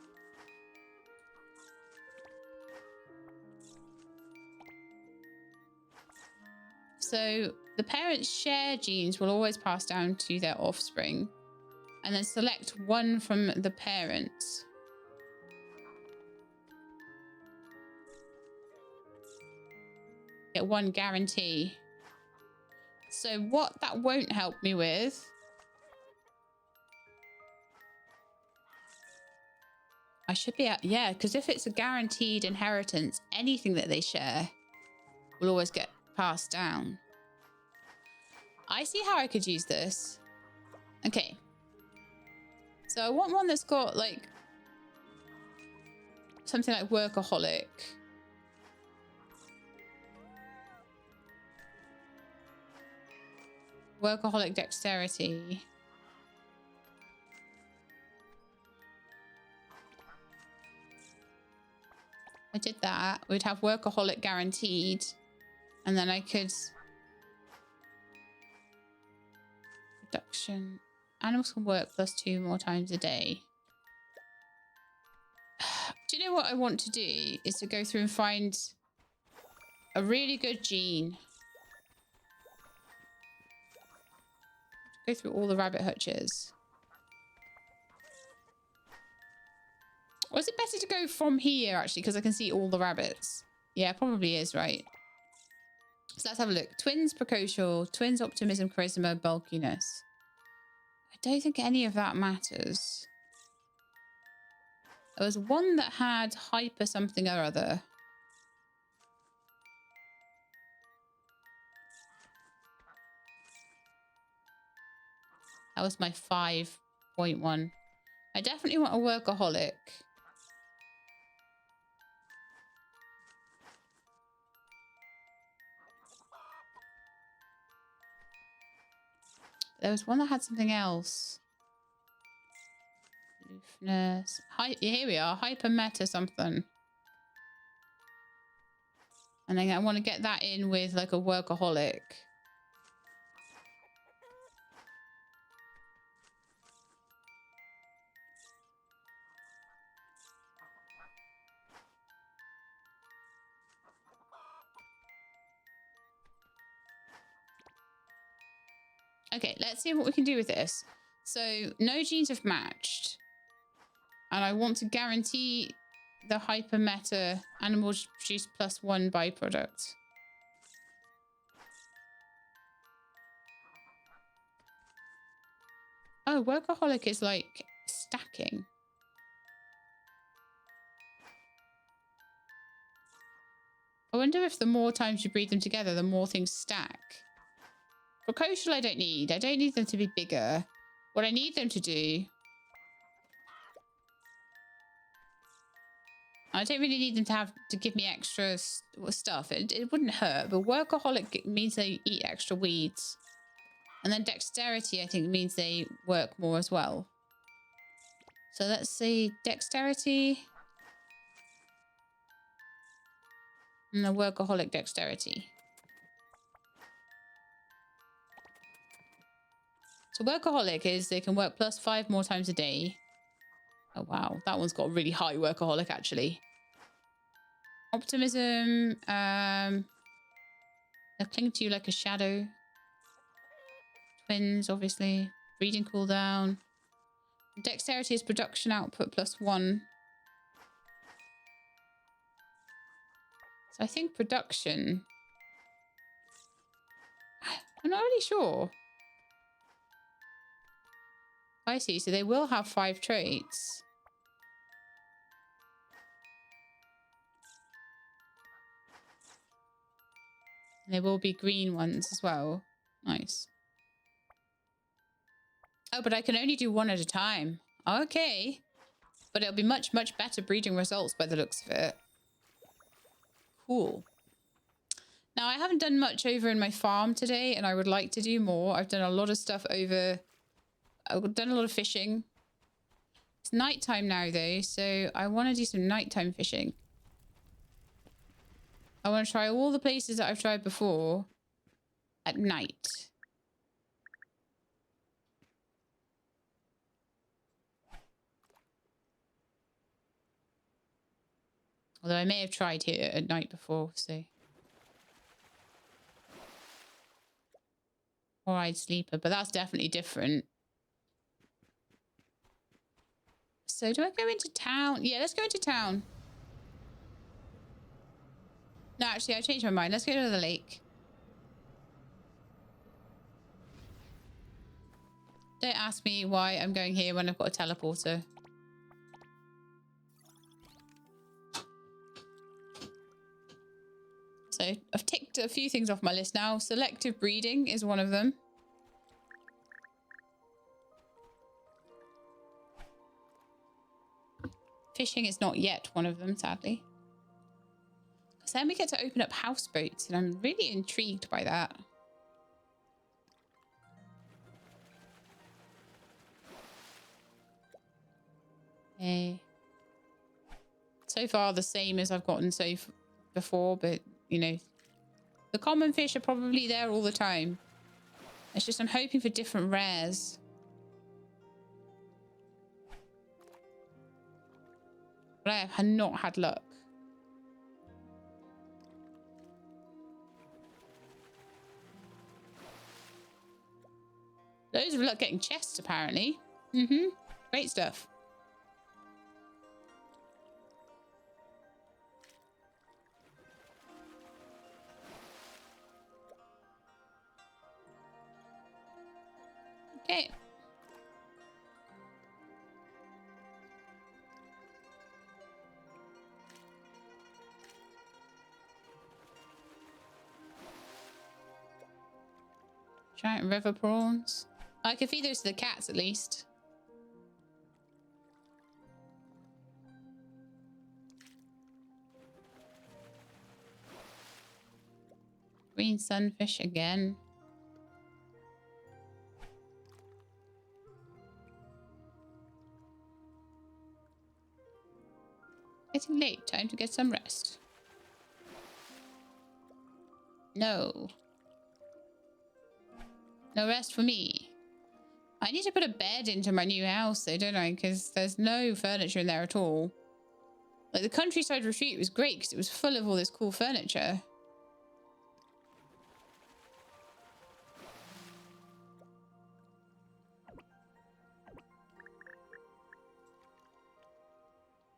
So the parents' share genes will always pass down to their offspring, and then select one from the parents. Get one guarantee. So what that won't help me with I should be at, yeah, because if it's a guaranteed inheritance, anything that they share will always get passed down. I see how I could use this. Okay. So I want one that's got like something like workaholic. Workaholic dexterity. I did that. We'd have workaholic guaranteed. And then I could... Reduction. Animals can work +2 more times a day. Do you know what I want to do? Is to go through and find a really good gene. Go through all the rabbit hutches. Or is it better to go from here, actually? Because I can see all the rabbits. Yeah, probably is, right? So let's have a look. Twins, precocial. Twins, optimism, charisma, bulkiness. I don't think any of that matters. There was one that had hyper something or other. That was my 5.1. I definitely want a workaholic. There was one that had something else. Aloofness. Here we are. Hyper meta something. And then I want to get that in with like a workaholic. Okay, let's see what we can do with this. So no genes have matched. And I want to guarantee the hyper meta animals produce +1 byproduct. Oh, workaholic is like stacking. I wonder if the more times you breed them together, the more things stack. Precocial I don't need. I don't need them to be bigger. What I need them to do I don't really need them to have to give me extra stuff. It wouldn't hurt, but workaholic means they eat extra weeds. And then dexterity, I think, means they work more as well. So let's see, dexterity. And the workaholic dexterity. So workaholic is they can work +5 more times a day. Oh, wow. That one's got a really high workaholic, actually. Optimism. They'll cling to you like a shadow. Twins, obviously. Breeding cooldown. Dexterity is production output +1. So I think production. I'm not really sure. I see. So they will have 5 traits. And there will be green ones as well. Nice. Oh, but I can only do 1 at a time. Okay. But it'll be much, much better breeding results by the looks of it. Cool. Now, I haven't done much over in my farm today, and I would like to do more. I've done a lot of stuff over... I've done a lot of fishing. It's nighttime now, though, so I want to do some nighttime fishing. I want to try all the places that I've tried before at night. Although I may have tried here at night before, so... Four-eyed sleeper, but that's definitely different. So do I go into town? Yeah, let's go into town. No, actually, I changed my mind. Let's go to the lake. Don't ask me why I'm going here when I've got a teleporter. So I've ticked a few things off my list now. Selective breeding is one of them. Fishing is not yet one of them, sadly. So then we get to open up houseboats, and I'm really intrigued by that. Okay. So far, the same as I've gotten before, but, you know, the common fish are probably there all the time. It's just I'm hoping for different rares. But I have not had luck. Loads of luck getting chests, apparently. Great stuff. Okay. Giant river prawns. I can feed those to the cats at least. Green sunfish again. Getting late. Time to get some rest. No. No rest for me. I need to put a bed into my new house though, don't I? Because there's no furniture in there at all. Like, the countryside retreat was great because it was full of all this cool furniture.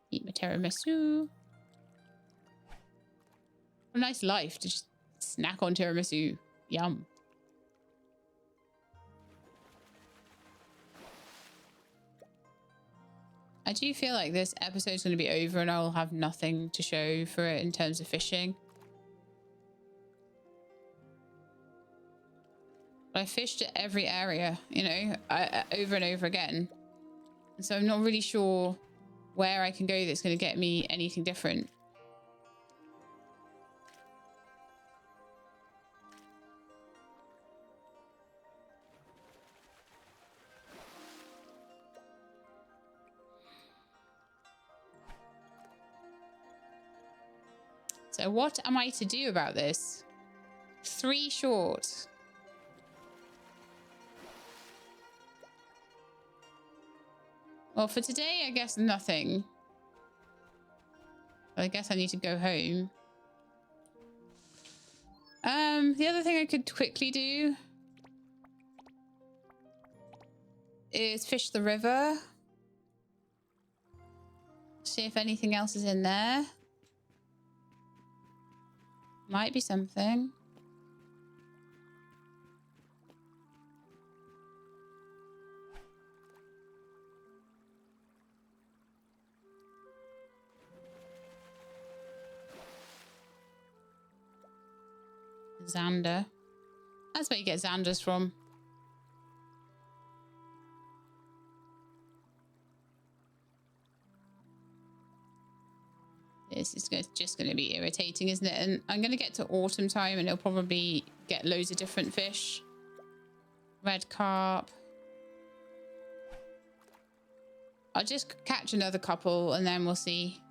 Eat my tiramisu. What a nice life to just snack on tiramisu. Yum. I do feel like this episode's going to be over and I'll have nothing to show for it in terms of fishing. But I fished at every area, you know, over and over again. And so I'm not really sure where I can go that's going to get me anything different. So what am I to do about this? 3 short. Well, for today, I guess nothing. I guess I need to go home. The other thing I could quickly do is fish the river. See if anything else is in there. Might be something. Xander. That's where you get Xanders from. This is just going to be irritating, isn't it? And I'm going to get to autumn time and it'll probably get loads of different fish. Red carp. I'll just catch another couple and then we'll see.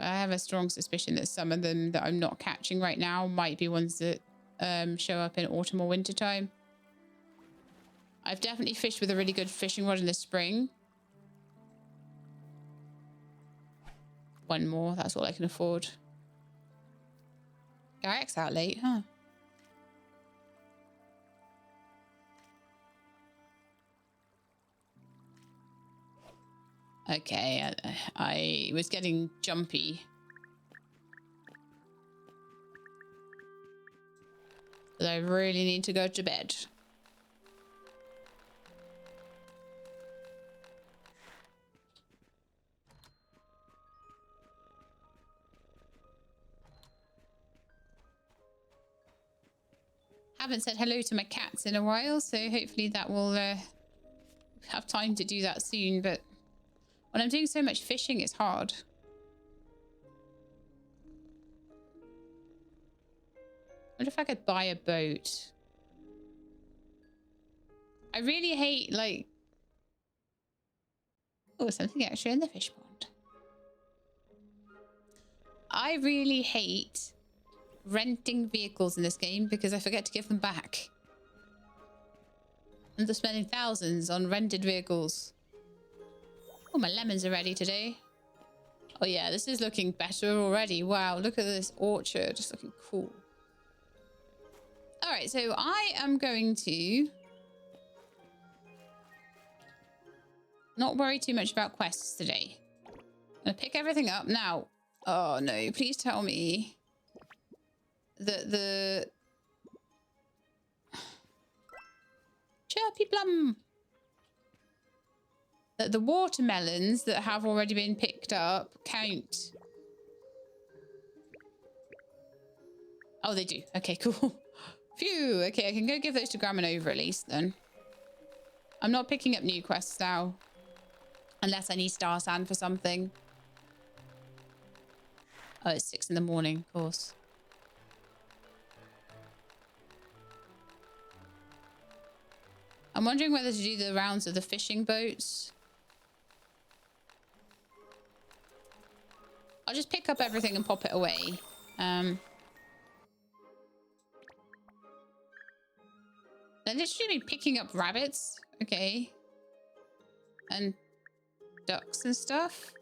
I have a strong suspicion that some of them that I'm not catching right now might be ones that show up in autumn or winter time. I've definitely fished with a really good fishing rod in the spring. One more, that's all I can afford. Garrick's out late, huh? Okay, I was getting jumpy. But I really need to go to bed. Haven't said hello to my cats in a while, so hopefully that will have time to do that soon, but when I'm doing so much fishing, it's hard. I wonder if I could buy a boat. I really hate, like... Oh, something extra in the fish pond. I really hate renting vehicles in this game because I forget to give them back. I'm just spending thousands on rented vehicles. Oh, my lemons are ready today. Oh yeah, this is looking better already. Wow, look at this orchard. Just looking cool. All right, so I am going to not worry too much about quests today. I'm going to pick everything up. Now, oh no, please tell me that the... Chirpy Plum! That the watermelons that have already been picked up count. Oh, they do. Okay, cool. Phew. Okay, I can go give those to Grandma over at least then. I'm not picking up new quests now. Unless I need Starsand for something. Oh, it's 6 in the morning, of course. I'm wondering whether to do the rounds of the fishing boats. I'll just pick up everything and pop it away. They're literally picking up rabbits. Okay. And ducks and stuff.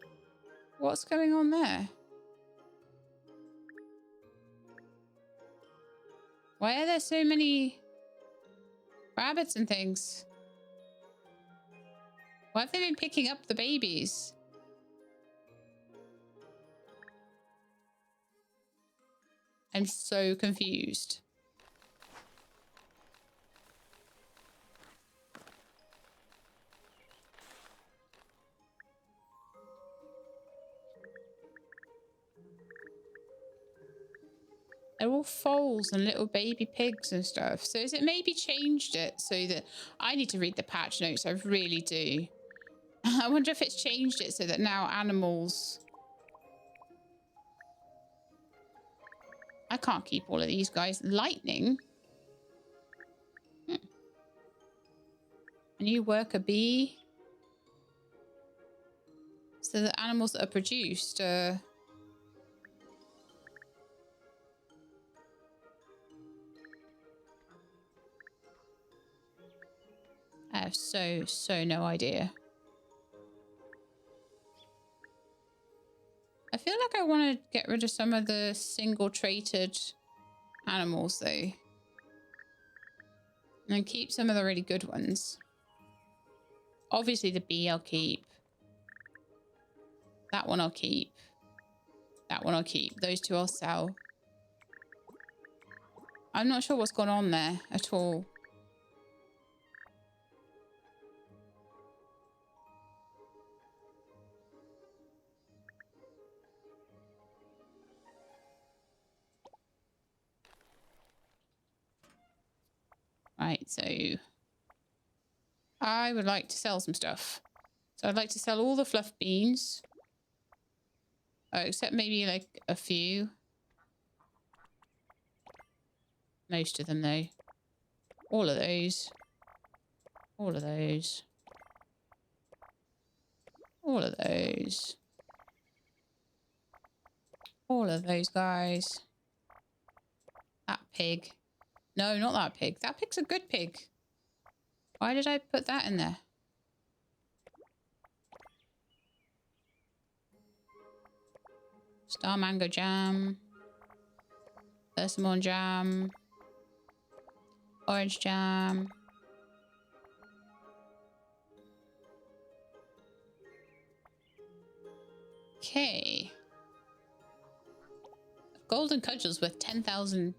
What's going on there? Why are there so many rabbits and things? Why have they been picking up the babies? I'm so confused. They're all foals and little baby pigs and stuff. So is it maybe changed it so that... I need to read the patch notes. I really do. I wonder if it's changed it so that now animals... I can't keep all of these guys. Lightning? A new worker bee? So the animals that are produced are... I have so no idea. I feel like I want to get rid of some of the single-traded animals, though. And keep some of the really good ones. Obviously, the bee I'll keep. That one I'll keep. That one I'll keep. Those two I'll sell. I'm not sure what's gone on there at all. Right, so I would like to sell some stuff. So I'd like to sell all the fluff beans. Except maybe like a few. Most of them though. All of those. All of those. All of those. All of those guys. That pig. No, not that pig. That pig's a good pig. Why did I put that in there? Star mango jam. Persimmon jam. Orange jam. Okay. Golden cudgels worth 10,000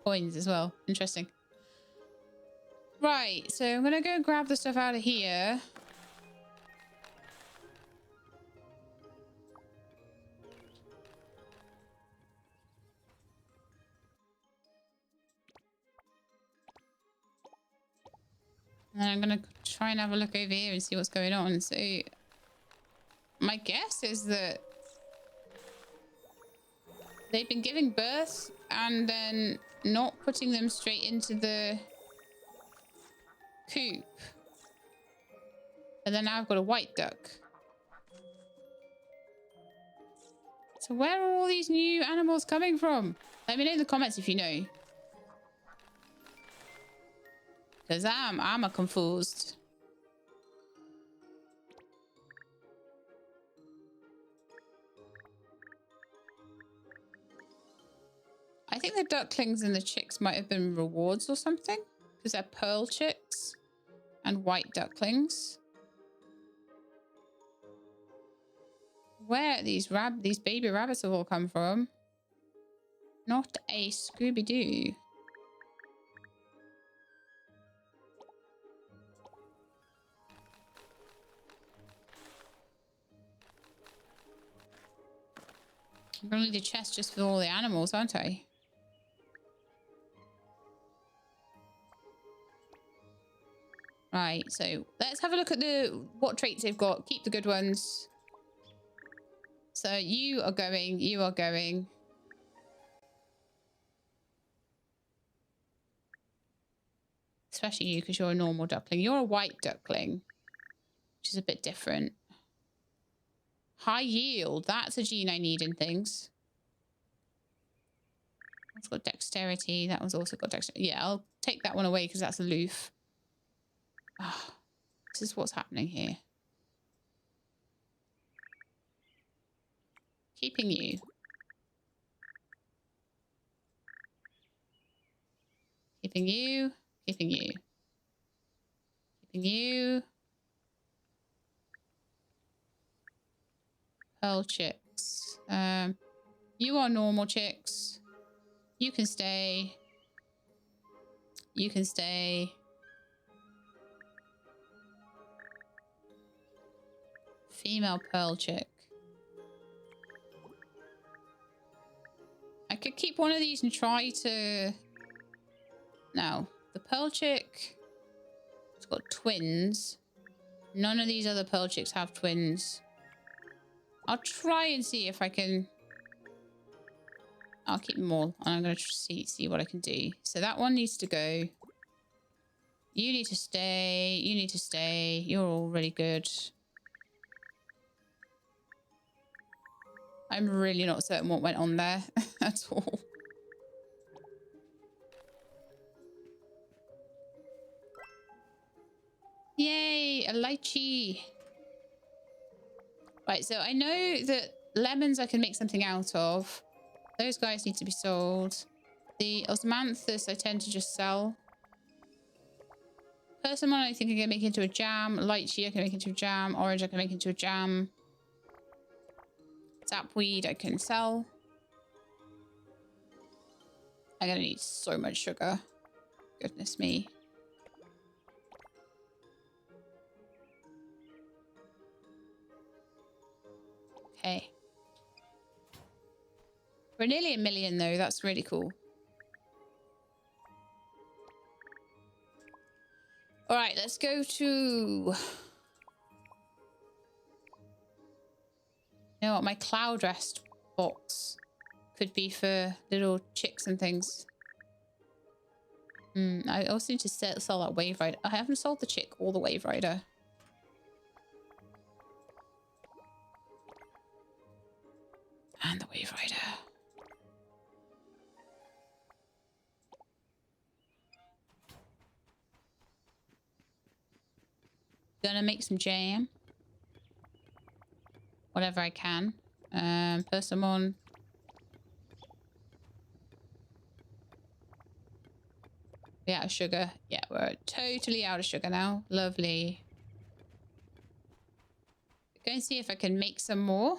coins as well. Interesting. Right, so I'm gonna go grab the stuff out of here. And then I'm gonna try and have a look over here and see what's going on. So my guess is that they've been giving birth and then not putting them straight into the coop. And then now I've got a white duck. So where are all these new animals coming from? Let me know in the comments if you know. Because I'm a confused. I think the ducklings and the chicks might have been rewards or something. Because they're pearl chicks and white ducklings. Where these baby rabbits have all come from? Not a Scooby-Doo. I'm gonna need a chest just for all the animals, aren't I? Right, so let's have a look at what traits they've got. Keep the good ones. So you are going. Especially you, because you're a normal duckling. You're a white duckling, which is a bit different. High yield. That's a gene I need in things. That's got dexterity. That one's also got dexterity. Yeah, I'll take that one away because that's aloof. Oh, this is what's happening here. Keeping you. Keeping you. Keeping you. Keeping you. Pearl chicks. You are normal chicks. You can stay. You can stay. Female pearl chick. I could keep one of these and try to... Now, the pearl chick... It's got twins. None of these other pearl chicks have twins. I'll try and see if I can... I'll keep them all. And I'm going to see what I can do. So that one needs to go. You need to stay. You need to stay. You're all really good. I'm really not certain what went on there at all. Yay, a lychee. Right, so I know that lemons I can make something out of. Those guys need to be sold. The osmanthus I tend to just sell. Persimmon I think I can make into a jam. Lychee I can make into a jam. Orange I can make into a jam. Sapweed I can sell. I'm gonna need so much sugar. Goodness me. Okay. We're nearly 1 million though. That's really cool. All right, let's go to... You know what? My Cloudrest box could be for little chicks and things. I also need to sell that Wave Rider. I haven't sold the chick or the Wave Rider. And the Wave Rider. Gonna make some jam. Whatever I can. Persimmon. We're out of sugar. Yeah, we're totally out of sugar now. Lovely. Go and see if I can make some more.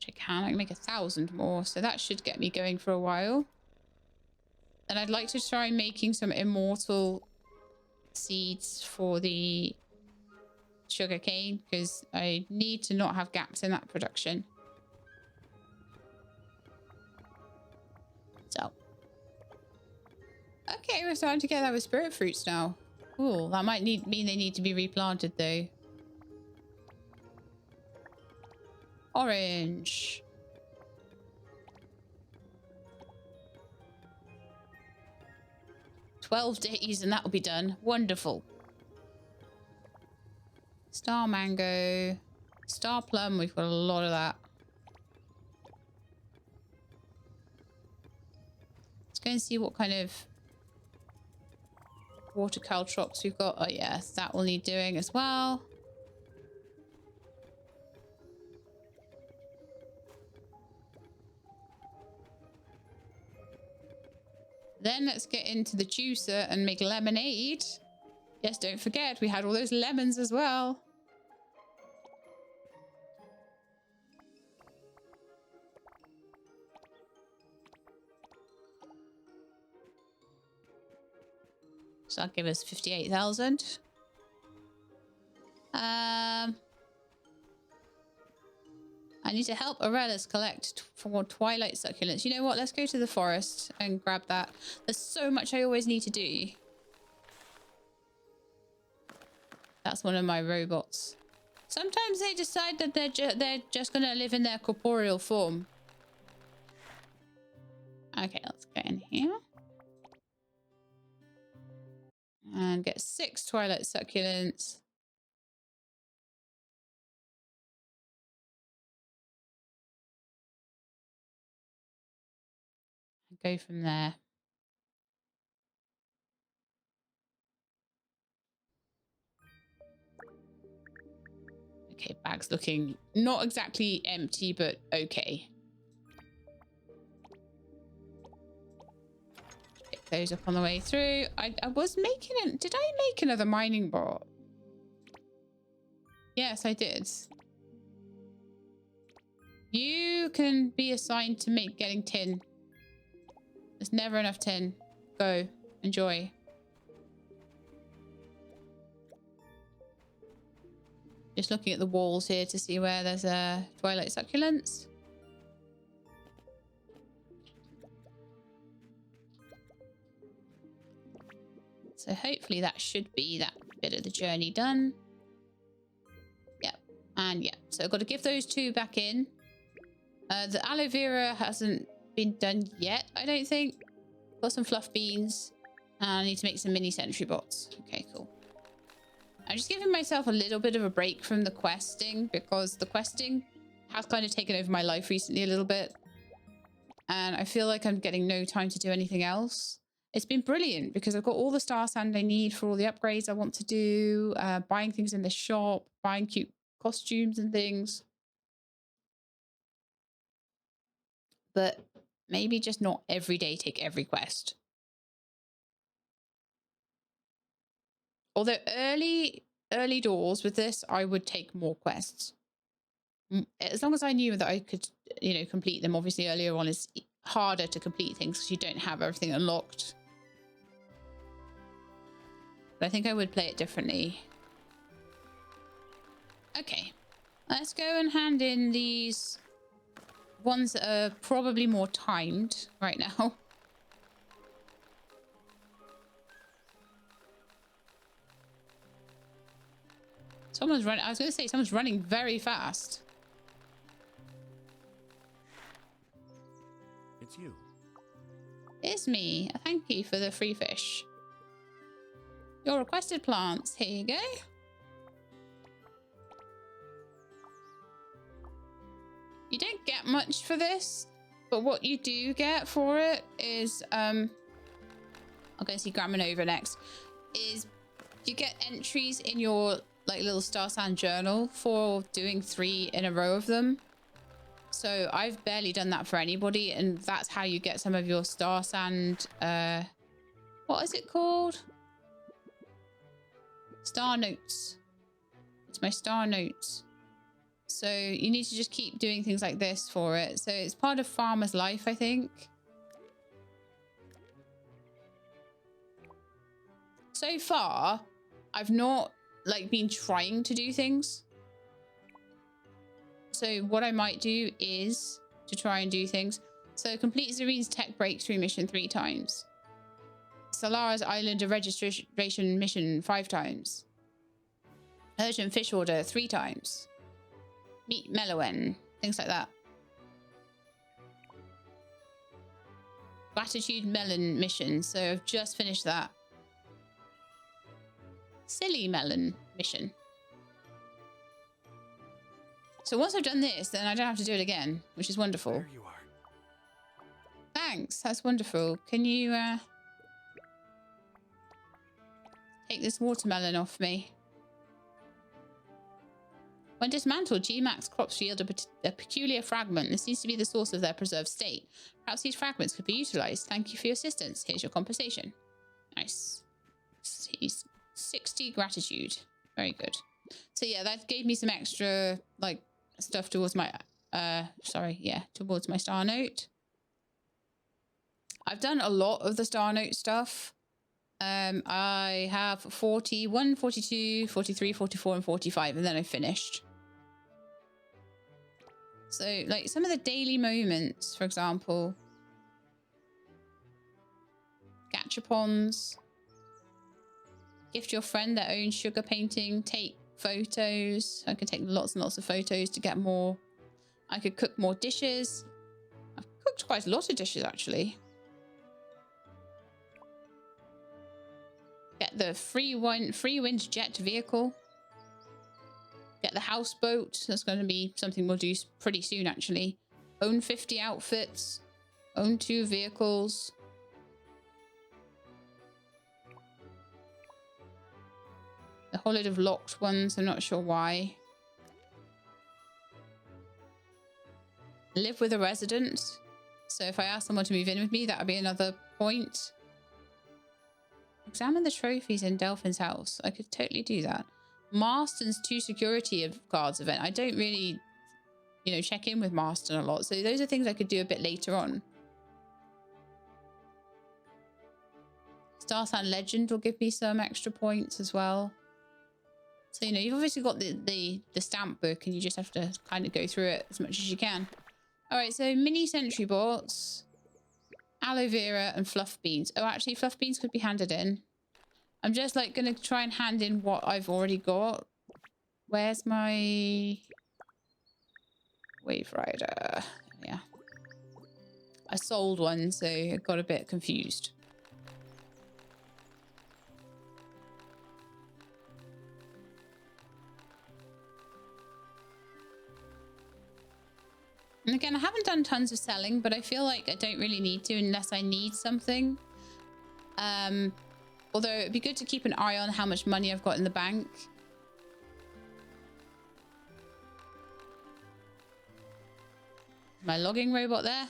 I can make 1,000 more, so that should get me going for a while. And I'd like to try making some immortal seeds for the sugarcane because I need to not have gaps in that production. So, okay, we're starting to get that with spirit fruits now. Cool. That might mean they need to be replanted though. Orange. "12 days and that'll be done." Wonderful. Star mango. Star plum, we've got a lot of that. Let's go and see what kind of water caltrops we've got. Oh yes, that will need doing as well. Then let's get into the juicer and make lemonade. Yes, don't forget, we had all those lemons as well. So that'll give us 58,000. I need to help Aurelius collect for twilight succulents. You know what? Let's go to the forest and grab that. There's so much I always need to do. That's one of my robots. Sometimes they decide that they're just going to live in their corporeal form. Okay, let's go in here. And get 6 twilight succulents. Go from there. Okay, bag's looking not exactly empty, but okay. Pick those up on the way through. I was making it. Did I make another mining bot? Yes, I did. You can be assigned to getting tin. There's never enough tin. Go. Enjoy. Just looking at the walls here to see where there's a twilight succulents. So hopefully that should be that bit of the journey done. Yep. And yeah, so I've got to give those 2 back in. The aloe vera hasn't been done yet, I don't think. Got some fluff beans. And I need to make some mini sentry bots. Okay, cool. I'm just giving myself a little bit of a break from the questing because the questing has kind of taken over my life recently a little bit. And I feel like I'm getting no time to do anything else. It's been brilliant because I've got all the star sand I need for all the upgrades I want to do, buying things in the shop, buying cute costumes and things. But maybe just not every day take every quest. Although early doors with this, I would take more quests. As long as I knew that I could, you know, complete them. Obviously earlier on is harder to complete things because you don't have everything unlocked. But I think I would play it differently. Okay, let's go and hand in these ones that are probably more timed right now. Someone's running. I was going to say someone's running very fast. It's you. It's me. Thank you for the free fish. Your requested plants. Here you go. You don't get much for this, but what you do get for it is, I'll go and see Grandma Nova next, is you get entries in your like little Starsand journal for doing 3 in a row of them. So I've barely done that for anybody, and that's how you get some of your Starsand, what is it called? Star notes. It's my star notes. So you need to just keep doing things like this for it. So it's part of farmer's life, I think. So far, I've not like been trying to do things. So what I might do is to try and do things. So complete Zarene's tech breakthrough mission 3 times. Solara's Island a registration mission 5 times. Urgent fish order 3 times. Meet Meloen. Things like that. Gratitude melon mission. So I've just finished that. Silly melon mission. So once I've done this, then I don't have to do it again, which is wonderful. There you are. Thanks, that's wonderful. Can you take this watermelon off me? When dismantled, G-Max crops yield a peculiar fragment. This seems to be the source of their preserved state. Perhaps these fragments could be utilized. Thank you for your assistance. Here's your compensation. Nice. 60 gratitude. Very good. So yeah, that gave me some extra like stuff towards my towards my star note. I've done a lot of the star note stuff. I have 41, 42, 43, 44, and 45, and then I finished. So like some of the daily moments, for example, gachapons, gift your friend their own sugar painting, take photos. I could take lots and lots of photos to get more. I could cook more dishes. I've cooked quite a lot of dishes actually. Get the free wind jet vehicle. Get the houseboat. That's going to be something we'll do pretty soon actually. Own 50 outfits. Own 2 vehicles. A whole load of locked ones. I'm not sure why. Live with a resident. So if I ask someone to move in with me, that would be another point. Examine the trophies in Delphin's house. I could totally do that. Marston's 2 security guards event. I don't really, check in with Marston a lot. So those are things I could do a bit later on. Starsand Legend will give me some extra points as well. So, you know, you've obviously got the stamp book and you just have to kind of go through it as much as you can. All right, so mini sentry bots, aloe vera and fluff beans. Oh, actually, fluff beans could be handed in. I'm just like going to try and hand in what I've already got. Where's my Wave Rider? Yeah. I sold one, so I got a bit confused. And again, I haven't done tons of selling, but I feel like I don't really need to unless I need something. Although it'd be good to keep an eye on how much money I've got in the bank. My logging robot there.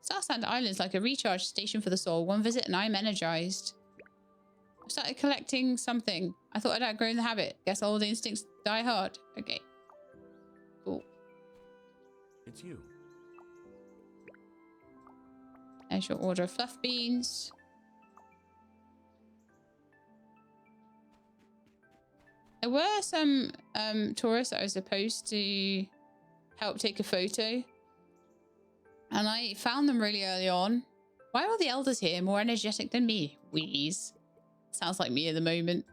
Starsand Island is like a recharge station for the soul. One visit and I'm energized. I started collecting something. I thought I'd outgrown the habit. Guess old instincts die hard. Okay. Cool. It's you. There's your order of fluff beans. There were some tourists that I was supposed to help take a photo. And I found them really early on. Why are all the elders here more energetic than me? Wheeze. Sounds like me at the moment.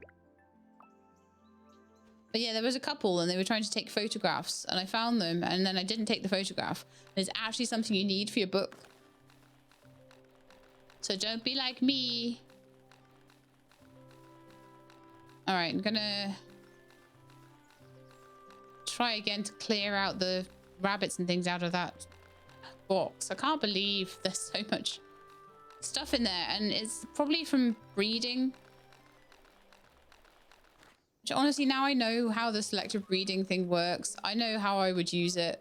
But yeah, there was a couple and they were trying to take photographs. And I found them and then I didn't take the photograph. It's actually something you need for your book. So don't be like me. All right, I'm gonna try again to clear out the rabbits and things out of that box. I can't believe there's so much stuff in there, and it's probably from breeding. Which honestly, now I know how the selective breeding thing works. I know how I would use it.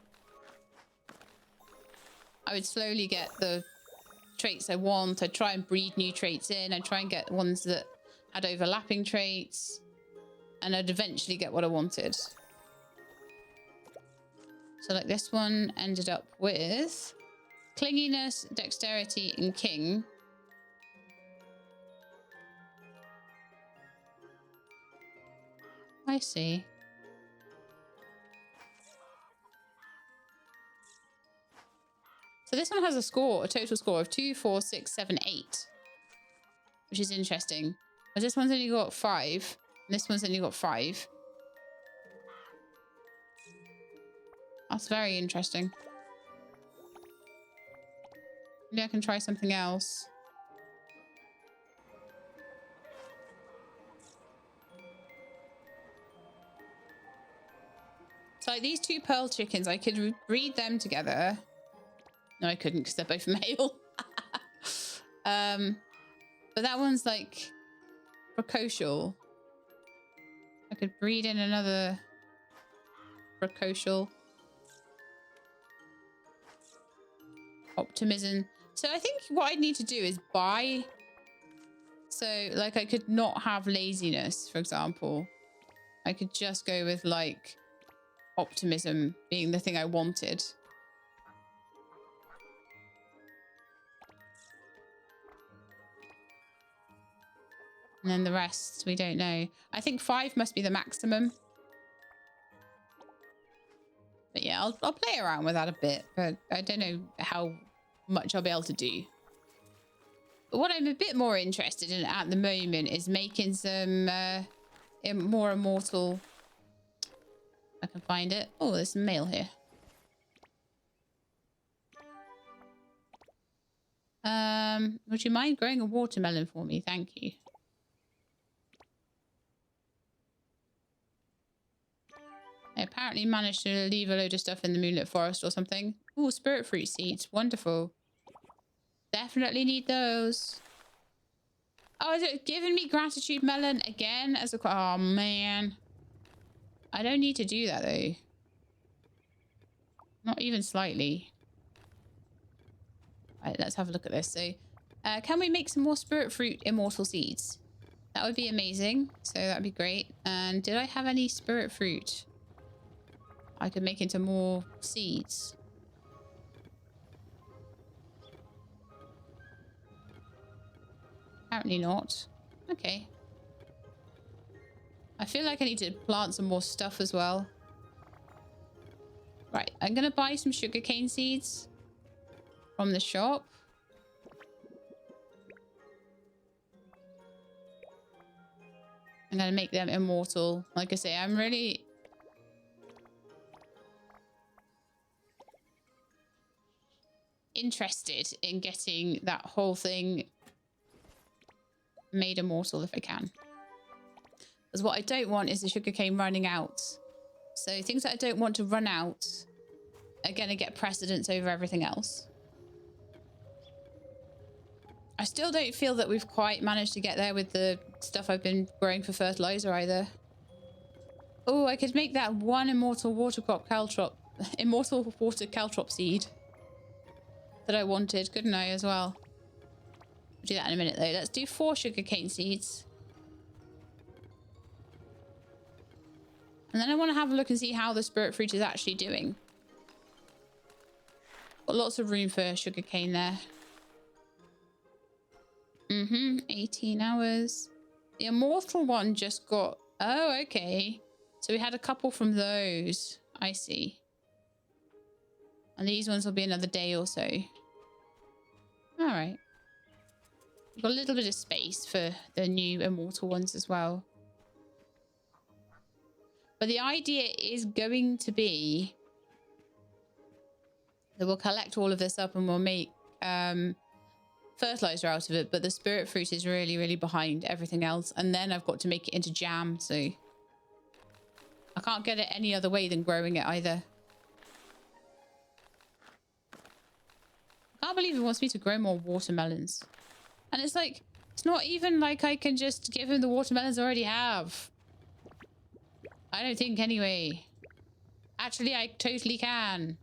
I would slowly get the traits I want. I'd try and breed new traits in. I'd try and get ones that had overlapping traits. And I'd eventually get what I wanted. So like this one ended up with clinginess, dexterity, and king. I see. So this one has a score, a total score of 2, 4, 6, 7, 8. Which is interesting. But this one's only got 5. And this one's only got 5. That's very interesting. Maybe I can try something else. So like these 2 pearl chickens, I could breed them together. No, I couldn't because they're both male. But that one's like precocial. I could breed in another precocial. Optimism. So I think what I'd need to do is buy. So like I could not have laziness, for example. I could just go with like optimism being the thing I wanted. And then the rest, we don't know. I think 5 must be the maximum. But yeah, I'll play around with that a bit. But I don't know how much I'll be able to do. But what I'm a bit more interested in at the moment is making some more immortal... I can find it. Oh, there's some mail here. Would you mind growing a watermelon for me? Thank you. I apparently managed to leave a load of stuff in the Moonlit Forest or something. Ooh, spirit fruit seeds. Wonderful. Definitely need those. Oh, is it giving me gratitude melon again as a... Oh, man. I don't need to do that, though. Not even slightly. Right, let's have a look at this. So, can we make some more spirit fruit immortal seeds? That would be amazing. So that'd be great. And did I have any spirit fruit I could make into more seeds? Apparently not. Okay. I feel like I need to plant some more stuff as well. Right, I'm going to buy some sugarcane seeds from the shop. I'm going to make them immortal. Like I say, I'm really... interested in getting that whole thing made immortal if I can. Because what I don't want is the sugarcane running out. So things that I don't want to run out are going to get precedence over everything else. I still don't feel that we've quite managed to get there with the stuff I've been growing for fertilizer either. Oh, I could make that one immortal water caltrop seed that I wanted, couldn't I, as well? I'll do that in a minute, though. Let's do 4 sugarcane seeds. And then I want to have a look and see how the spirit fruit is actually doing. Got lots of room for sugarcane there. 18 hours. The immortal one just got... Oh, okay. So we had a couple from those. I see. And these ones will be another day or so. All right. We've got a little bit of space for the new immortal ones as well. But the idea is going to be that we'll collect all of this up and we'll make fertilizer out of it. But the spirit fruit is really, really behind everything else. And then I've got to make it into jam. So I can't get it any other way than growing it either. I can't believe he wants me to grow more watermelons. And it's like, it's not even like I can just give him the watermelons I already have. I don't think anyway. Actually, I totally can.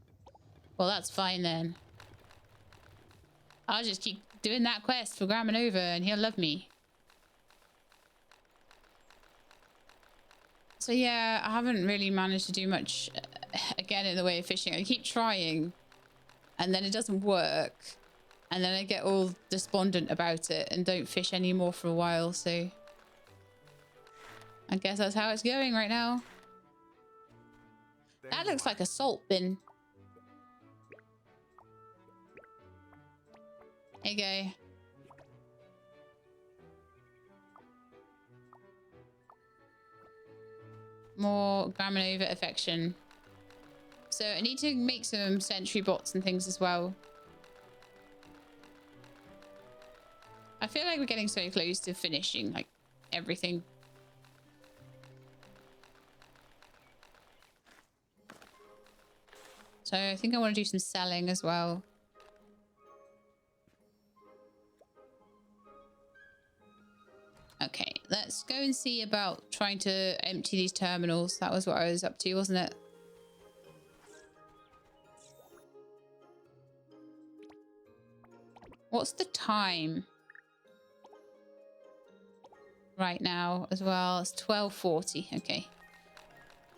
Well, that's fine then. I'll just keep doing that quest for Grandma Nova and he'll love me. So yeah, I haven't really managed to do much again in the way of fishing. I keep trying and then it doesn't work. And then I get all despondent about it and don't fish anymore for a while. So I guess that's how it's going right now. That looks like a salt bin. There you go. More Grandma Nova affection. So I need to make some sentry bots and things as well. I feel like we're getting so close to finishing like everything. So I think I want to do some selling as well. Okay, let's go and see about trying to empty these terminals. That was what I was up to, wasn't it? What's the time right now as well? It's 12:40. Okay.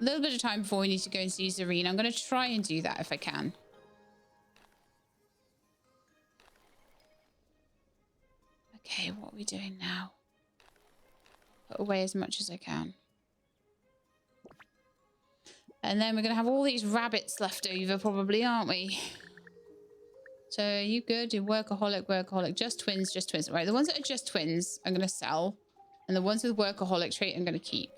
A little bit of time before we need to go and see Zareen. I'm going to try and do that if I can. Okay, what are we doing now? Put away as much as I can. And then we're going to have all these rabbits left over probably, aren't we? So are you good? You're workaholic. Just twins. Right, the ones that are just twins, I'm going to sell. And the ones with workaholic trait, I'm going to keep.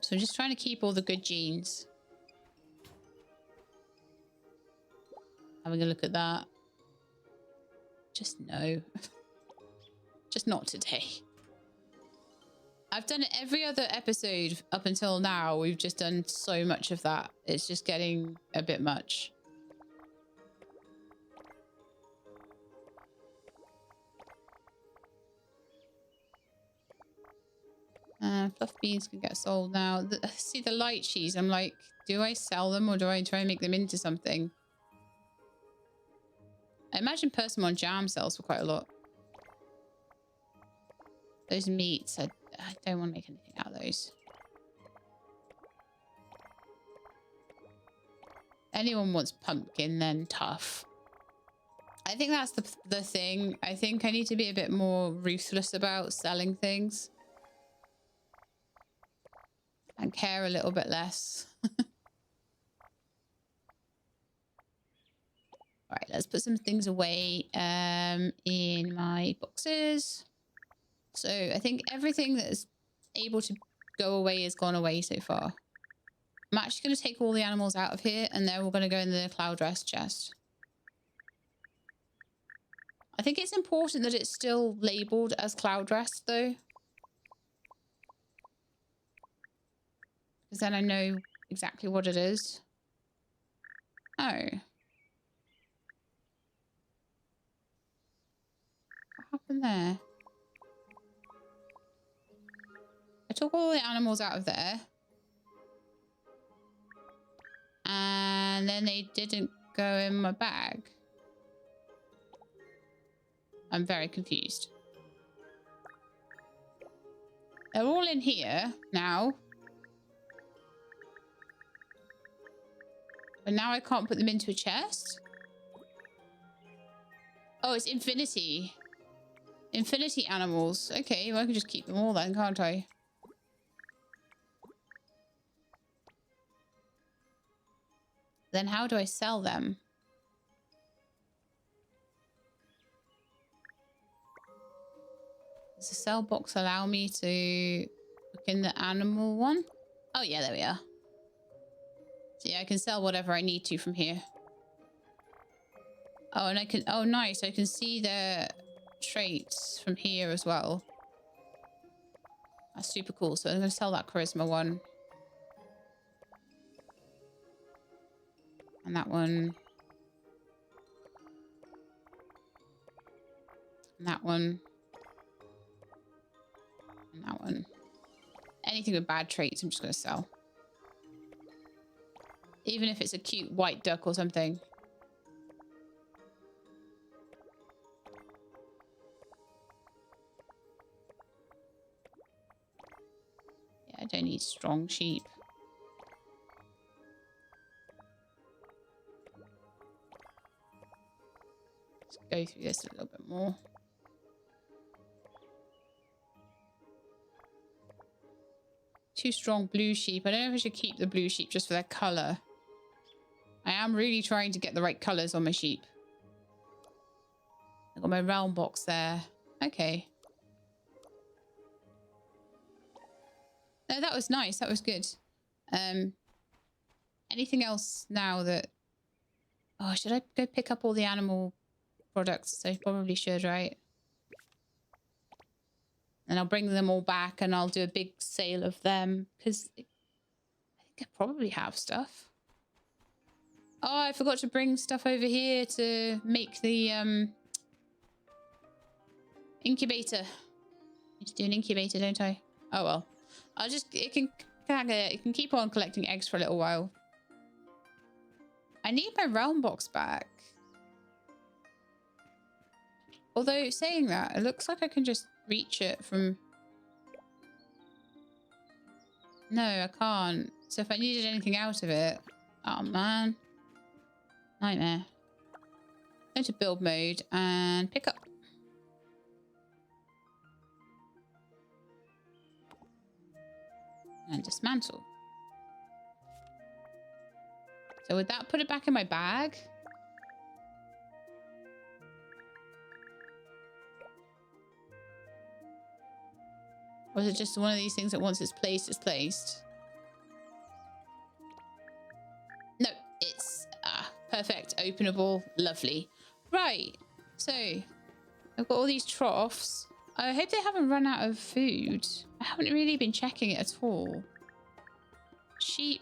So I'm just trying to keep all the good genes. Having a look at that. Just no. Just not today. I've done it every other episode up until now. We've just done so much of that. It's just getting a bit much. Fluff beans can get sold now. See the light cheese. I'm like, do I sell them or do I try and make them into something? I imagine persimmon jam sells for quite a lot. Those meats, I don't want to make anything out of those. anyone wants pumpkin, then tough. I think that's the thing. I think I need to be a bit more ruthless about selling things. And care a little bit less. All right, let's put some things away in my boxes. So I think everything that is able to go away has gone away so far. I'm actually going to take all the animals out of here and they're all going to go in the Cloudrest chest. I think it's important that it's still labelled as Cloudrest though. Because then I know exactly what it is. Oh. What happened there? I took all the animals out of there. And then they didn't go in my bag. I'm very confused. They're all in here now. But now I can't put them into a chest? Oh, it's infinity. Infinity animals. Okay, well I can just keep them all then, can't I? Then how do I sell them? Does the sell box allow me to look in the animal one? Oh yeah, there we are. So yeah, I can sell whatever I need to from here. Oh, and I can, oh nice, I can see the traits from here as well. That's super cool. So I'm going to sell that charisma one. And that one. And that one. And that one. Anything with bad traits, I'm just going to sell. Even if it's a cute white duck or something. Yeah, I don't need strong sheep. Let's go through this a little bit more. Two strong blue sheep. I don't know if I should keep the blue sheep just for their colour. I am really trying to get the right colours on my sheep. I've got my realm box there. Okay. No, that was nice. That was good. Anything else now that... Oh, should I go pick up all the animal products? I probably should, right? And I'll bring them all back and I'll do a big sale of them. Because I think I probably have stuff. Oh, I forgot to bring stuff over here to make the incubator. I need to do an incubator, don't I? Oh well. I'll just, it can keep on collecting eggs for a little while. I need my realm box back. Although saying that, it looks like I can just reach it from... No, I can't. So if I needed anything out of it... Oh man. Nightmare. Go to build mode and pick up. And dismantle. So would that put it back in my bag? Or is it just one of these things that once it's placed, it's placed? No, it's perfect, openable, lovely. Right, so I've got all these troughs. I hope they haven't run out of food. I haven't really been checking it at all. Sheep,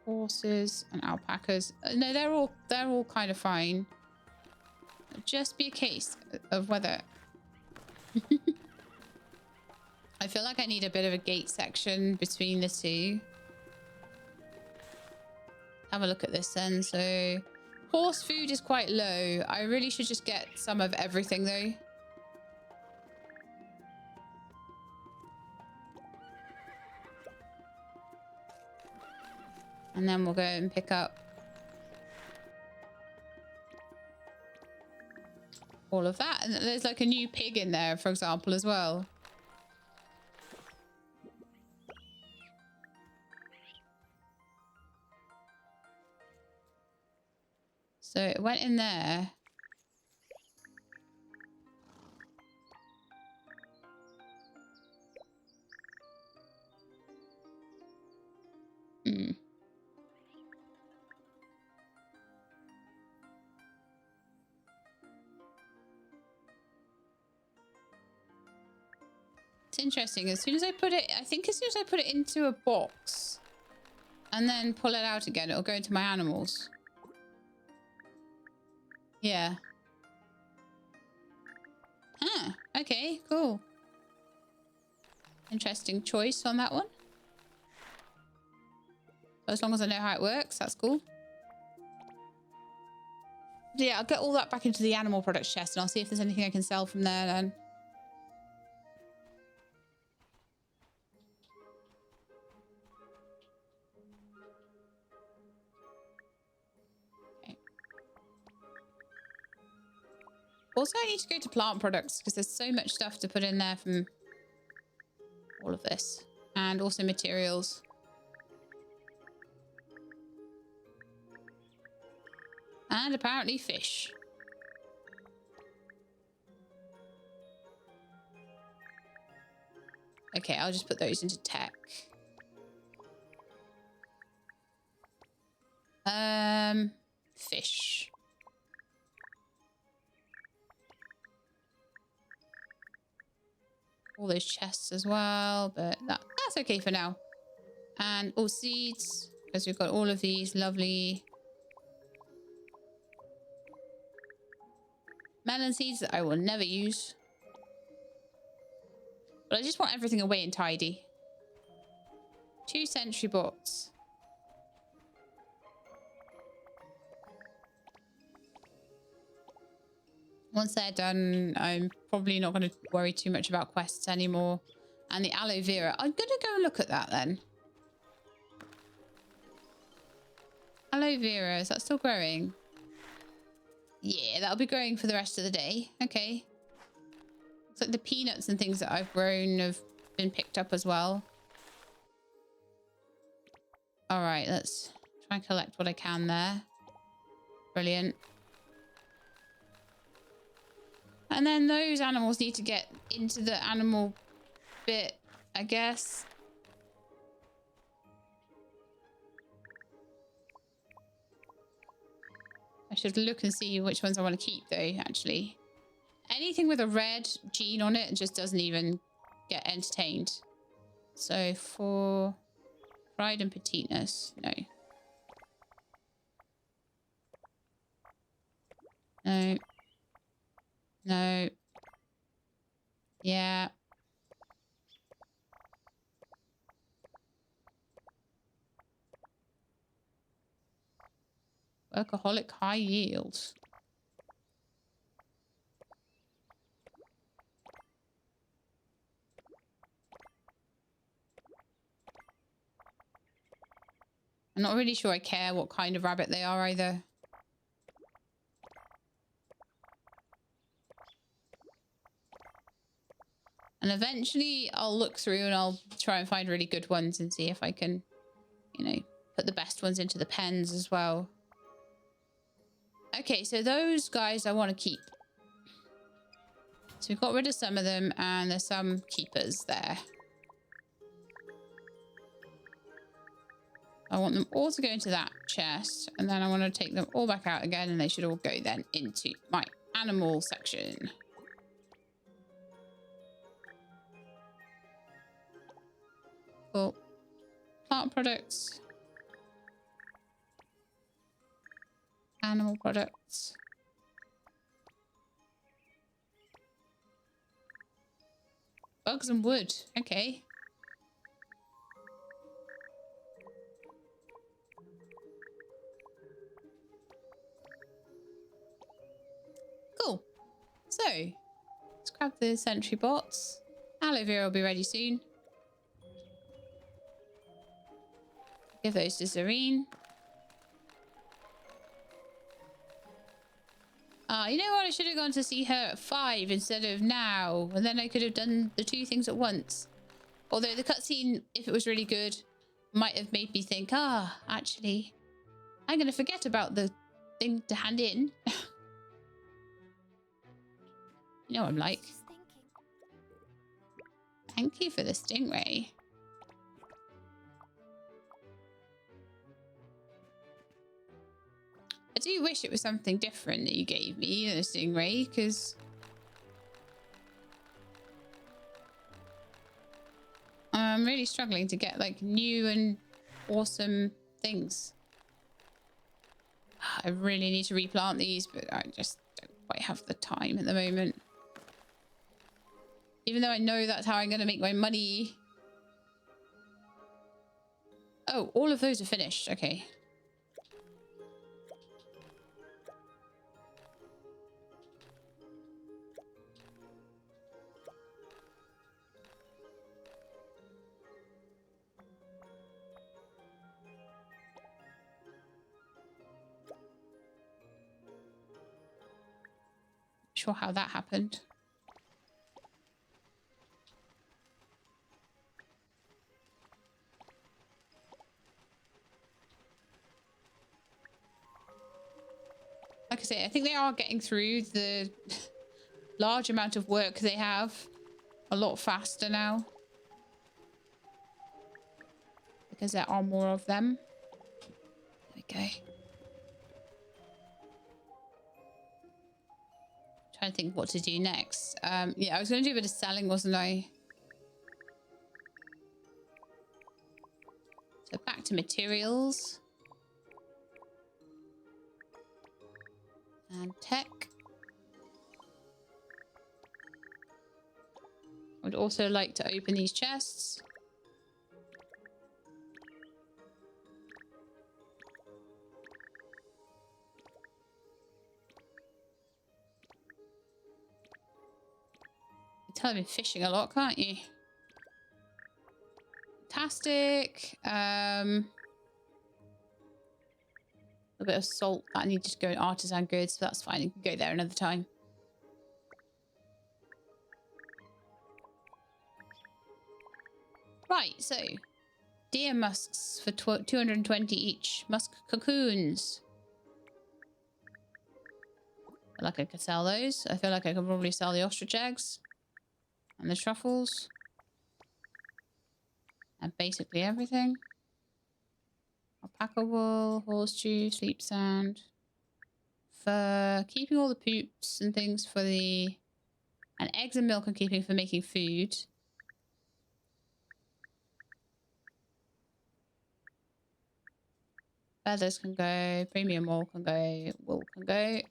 horses, and alpacas. No, they're all kind of fine. It'll just be a case of whether. I feel like I need a bit of a gate section between the two. Have a look at this then. So horse food is quite low. I really should just get some of everything though. And then we'll go and pick up all of that. And there's like a new pig in there, for example, as well. So it went in there. Hmm. It's interesting. As soon as I put it, I think as soon as I put it into a box and then pull it out again, it'll go into my animals. Yeah. Huh. Okay, cool. Interesting choice on that one. As long as I know how it works, that's cool. Yeah, I'll get all that back into the animal products chest and I'll see if there's anything I can sell from there then. Okay. Also, I need to go to plant products because there's so much stuff to put in there from all of this. And also materials. And apparently fish. Okay, I'll just put those into tech. Fish. All those chests as well, but that's okay for now. And all seeds, because we've got all of these lovely melon seeds that I will never use. But I just want everything away and tidy. 2 sentry bots. Once they're done, I'm probably not going to worry too much about quests anymore. And the aloe vera. I'm going to go and look at that then. Aloe vera, is that still growing? Yeah, that'll be growing for the rest of the day. Okay. Looks like the peanuts and things that I've grown have been picked up as well. All right, let's try and collect what I can there. Brilliant. And then those animals need to get into the animal bit, I guess. I should look and see which ones I want to keep, though, actually. Anything with a red gene on it just doesn't even get entertained. So for pride and petiteness, no. No. No. Yeah. Workaholic high yield. I'm not really sure I care what kind of rabbit they are either. And eventually I'll look through and I'll try and find really good ones and see if I can, you know, put the best ones into the pens as well. Okay, so those guys I want to keep. So we've got rid of some of them and there's some keepers there. I want them all to go into that chest and then I want to take them all back out again and they should all go then into my animal section. Cool. Plant products. Animal products. Bugs and wood. Okay. Cool. So, let's grab the sentry bots. Aloe vera will be ready soon. Give those to Serene. You know what? I should have gone to see her at 5 instead of now. And then I could have done the 2 things at once. Although the cutscene, if it was really good, might have made me think, actually, I'm going to forget about the thing to hand in. You know what I'm like. Thank you for the stingray. I do wish it was something different that you gave me than a stingray, because I'm really struggling to get like new and awesome things. I really need to replant these, but I just don't quite have the time at the moment. Even though I know that's how I'm going to make my money. Oh, all of those are finished. Okay. Sure how that happened. Like I say, I think they are getting through the large amount of work they have a lot faster now. Because there are more of them. There we go. Trying to think what to do next. Yeah, I was going to do a bit of selling, wasn't I? So back to materials. And tech. I would also like to open these chests. You tell I've been fishing a lot, can't you? Fantastic. A bit of salt that needed to go in artisan goods, so that's fine. You can go there another time. Right, so deer musks for 220 each. Musk cocoons. I feel like I could sell those. I feel like I could probably sell the ostrich eggs and the truffles and basically everything. Alpaca wool, horseshoe, sleep sand, fur, keeping all the poops and things for the... And eggs and milk I'm keeping for making food. Feathers can go, premium wool can go, wool can go.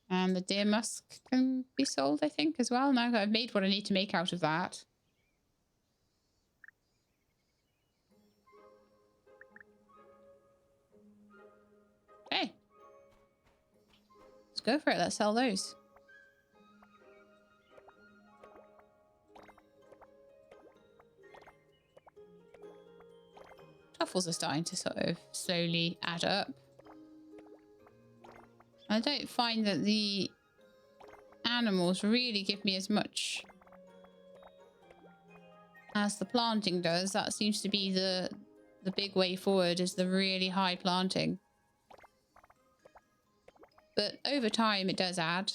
And the deer musk can be sold, I think, as well. Now that I've made what I need to make out of that. Okay. Let's go for it. Let's sell those. Truffles are starting to sort of slowly add up. I don't find that the animals really give me as much as the planting does. That seems to be the big way forward, is the really high planting. But over time, it does add.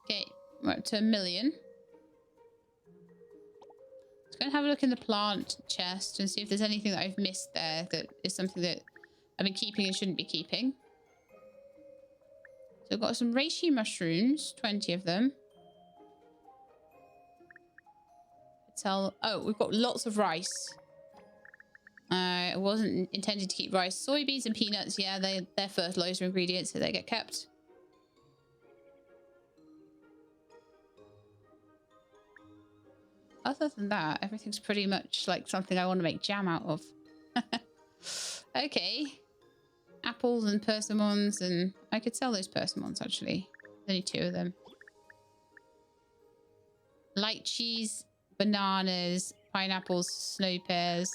Okay, we're up to 1 million. Let's go and have a look in the plant chest and see if there's anything that I've missed there that is something that I've been keeping and shouldn't be keeping. So I've got some reishi mushrooms, 20 of them. Oh, we've got lots of rice. I wasn't intended to keep rice. Soybeans and peanuts, yeah, they're fertilizer ingredients, so they get kept. Other than that, everything's pretty much like something I want to make jam out of. Okay. Apples and persimmons, and I could sell those persimmons, actually. There's only 2 of them. Lychees, bananas, pineapples, snow pears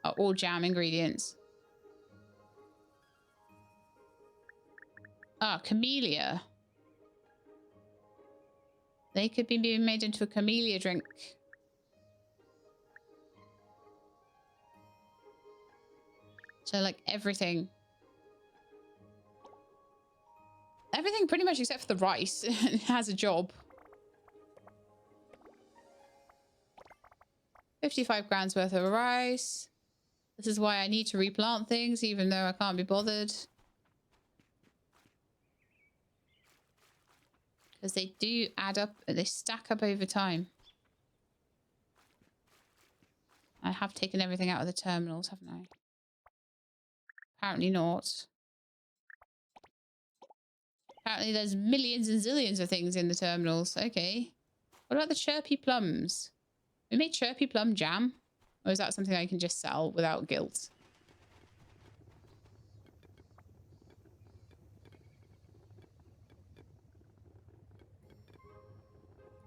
are all jam ingredients. Ah, camellia. They could be being made into a camellia drink. So like everything. Everything pretty much except for the rice has a job. 55 grams worth of rice. This is why I need to replant things even though I can't be bothered. Because they do add up, they stack up over time. I have taken everything out of the terminals, haven't I? Apparently not. Apparently there's millions and zillions of things in the terminals. Okay. What about the chirpy plums? We made chirpy plum jam? Or is that something I can just sell without guilt?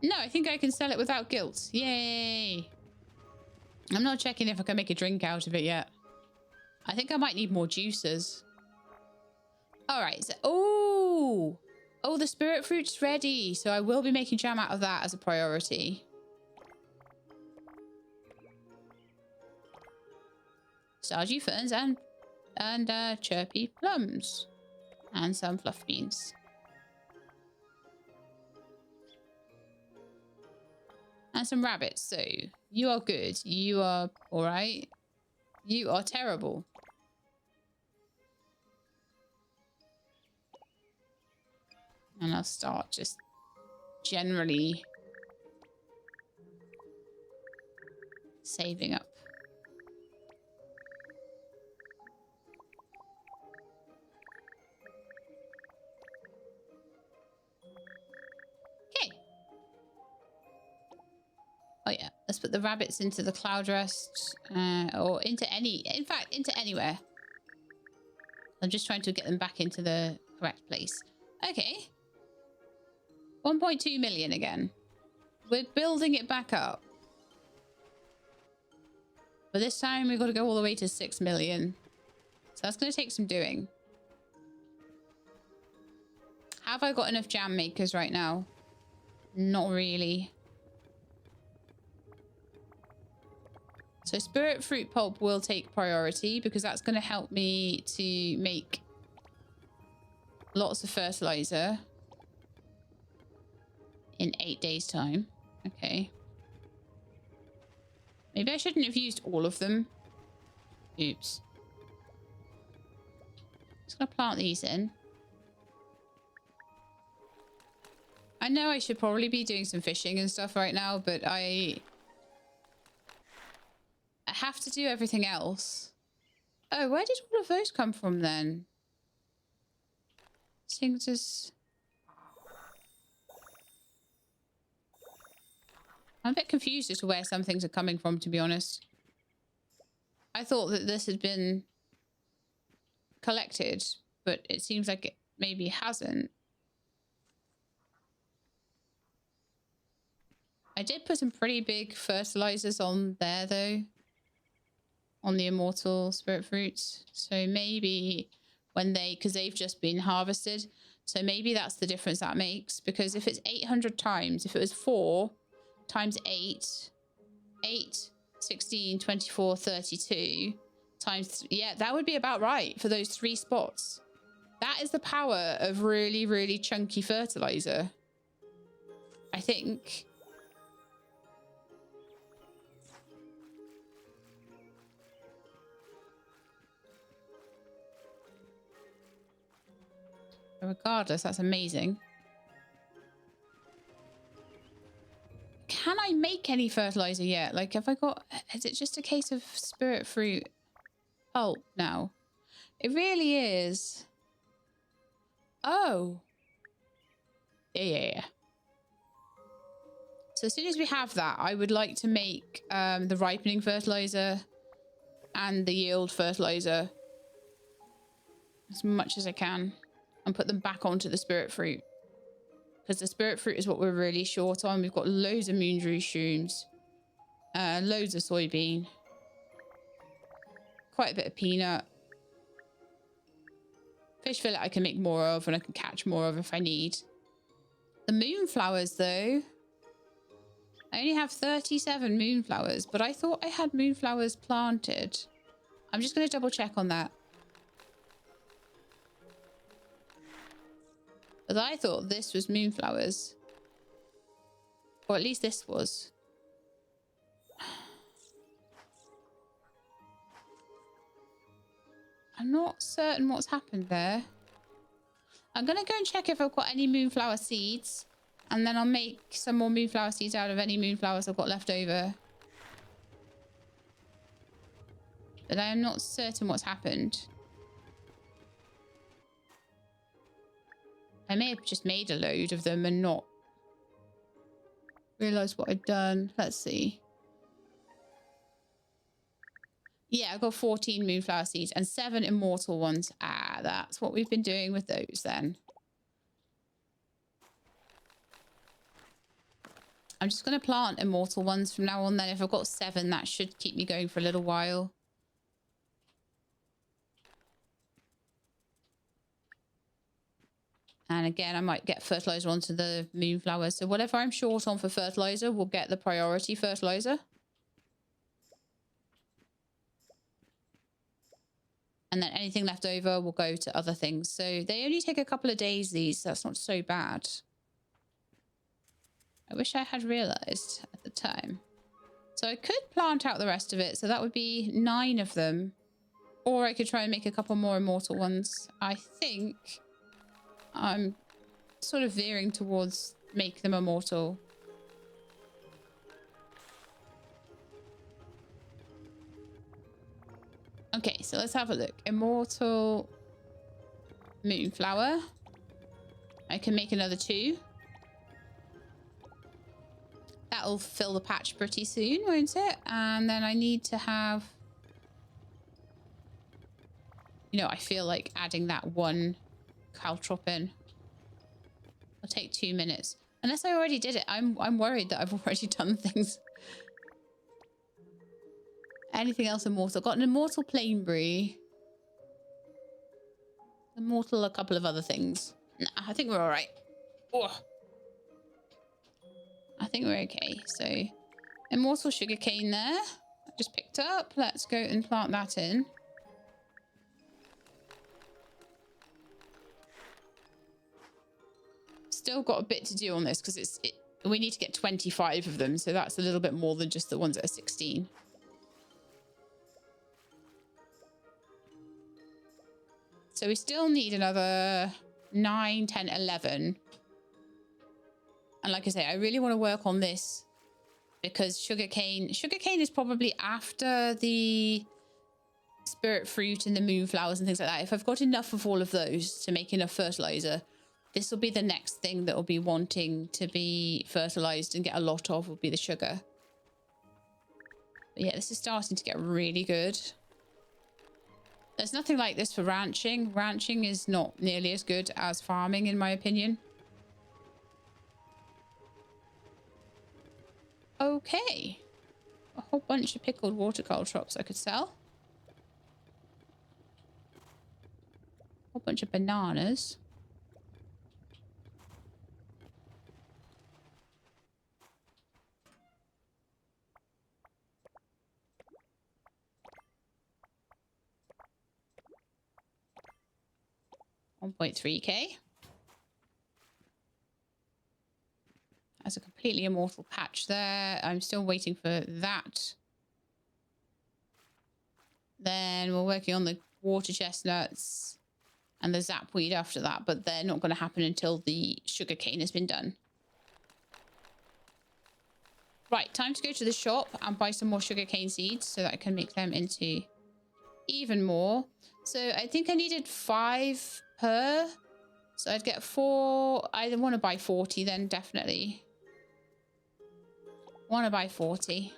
No, I think I can sell it without guilt. Yay! I'm not checking if I can make a drink out of it yet. I think I might need more juicers. Alright, so... Oh! Oh, the spirit fruit's ready. So I will be making jam out of that as a priority. Stardew ferns and chirpy plums. And some fluff beans. And some rabbits. So, you are good. You are alright. You are terrible. And I'll start just generally saving up. Okay. Oh yeah, let's put the rabbits into the Cloudrest, or into any, in fact, into anywhere. I'm just trying to get them back into the correct place. Okay. 1.2 million again. We're building it back up. But this time we've got to go all the way to 6 million. So that's going to take some doing. Have I got enough jam makers right now? Not really. So spirit fruit pulp will take priority because that's going to help me to make lots of fertilizer in 8 days' time. Okay. Maybe I shouldn't have used all of them. Oops. Just gonna plant these in. I know I should probably be doing some fishing and stuff right now, but I have to do everything else. Oh, where did all of those come from then? Things just... I'm a bit confused as to where some things are coming from, to be honest. I thought that this had been collected, but it seems like it maybe hasn't. I did put some pretty big fertilizers on there, though. On the immortal spirit fruits. So maybe when they... because they've just been harvested. So maybe that's the difference that makes. Because if it's 800 times, if it was 4... times 8, 16, 24, 32 times... yeah, that would be about right for those 3 spots. That is the power of really, really chunky fertilizer. I think. Regardless, that's amazing. Can I make any fertilizer yet? Like, have I got... is it just a case of spirit fruit pulp now? It really is. Oh. Yeah. So as soon as we have that, I would like to make the ripening fertilizer and the yield fertilizer as much as I can and put them back onto the spirit fruit. because the spirit fruit is what we're really short on. We've got loads of moondew shrooms, loads of soybean, quite a bit of peanut. Fish fillet I can make more of, and I can catch more of if I need. The moonflowers, though, I only have 37 moonflowers, but I thought I had moonflowers planted. I'm just going to double check on that. But I thought this was moonflowers. Or at least this was. I'm not certain what's happened there. I'm going to go and check if I've got any moonflower seeds. And then I'll make some more moonflower seeds out of any moonflowers I've got left over. But I am not certain what's happened. I may have just made a load of them and not realised what I'd done. Let's see. Yeah, I've got 14 moonflower seeds and 7 immortal ones. Ah, that's what we've been doing with those then. I'm just going to plant immortal ones from now on then. If I've got 7, that should keep me going for a little while. And again, I might get fertilizer onto the moonflowers. So whatever I'm short on for fertilizer will get the priority fertilizer. And then anything left over will go to other things. So they only take a couple of days, these. That's not so bad. I wish I had realized at the time. So I could plant out the rest of it. So that would be 9 of them. Or I could try and make a couple more immortal ones. I think I'm sort of veering towards make them immortal. Okay, so let's have a look. Immortal moonflower. I can make another 2. That'll fill the patch pretty soon, won't it? And then I need to have... You know, I feel like adding that 1 caltrop in. It'll take 2 minutes. Unless I already did it. I'm worried that I've already done things. Anything else immortal? Got an immortal plainberry. Immortal a couple of other things. Nah, I think we're all right. Oh. I think we're okay. So, immortal sugarcane there. I just picked up. Let's go and plant that in. Still got a bit to do on this because we need to get 25 of them. So that's a little bit more than just the ones that are 16. So we still need another 9, 10, 11. And like I say, I really want to work on this because sugarcane is probably after the spirit fruit and the moonflowers and things like that. If I've got enough of all of those to make enough fertilizer, this will be the next thing that will be wanting to be fertilized and get a lot of will be the sugar. But yeah, this is starting to get really good. There's nothing like this for ranching. Ranching is not nearly as good as farming, in my opinion. Okay. A whole bunch of pickled water caltrops I could sell. A whole bunch of bananas. $1.3k. That's a completely immortal patch there. I'm still waiting for that. Then we're working on the water chestnuts and the zapweed after that, but they're not going to happen until the sugarcane has been done. Right, time to go to the shop and buy some more sugarcane seeds so that I can make them into even more. So I think I needed 5 per. So I'd get 4. I want to buy 40 then, definitely. Want to buy 40.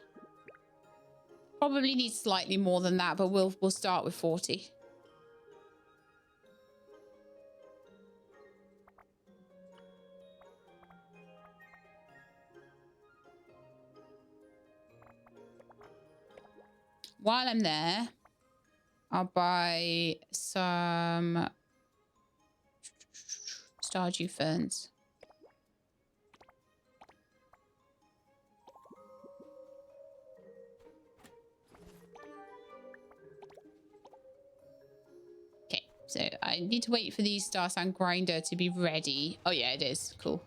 Probably need slightly more than that, but we'll start with 40. while I'm there, I'll buy some Stardew ferns. Okay, so I need to wait for the Starsand grinder to be ready. Oh yeah, it is. Cool.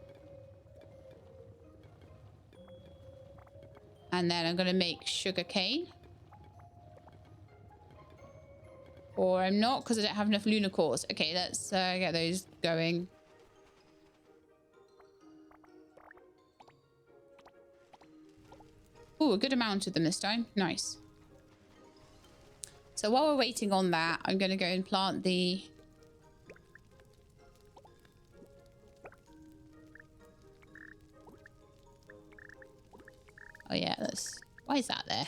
And then I'm going to make sugar cane. Or I'm not, because I don't have enough lunar cores. Okay, let's get those going. Ooh, a good amount of them this time. Nice. So while we're waiting on that, I'm going to go and plant the... Oh yeah, that's... Why is that there?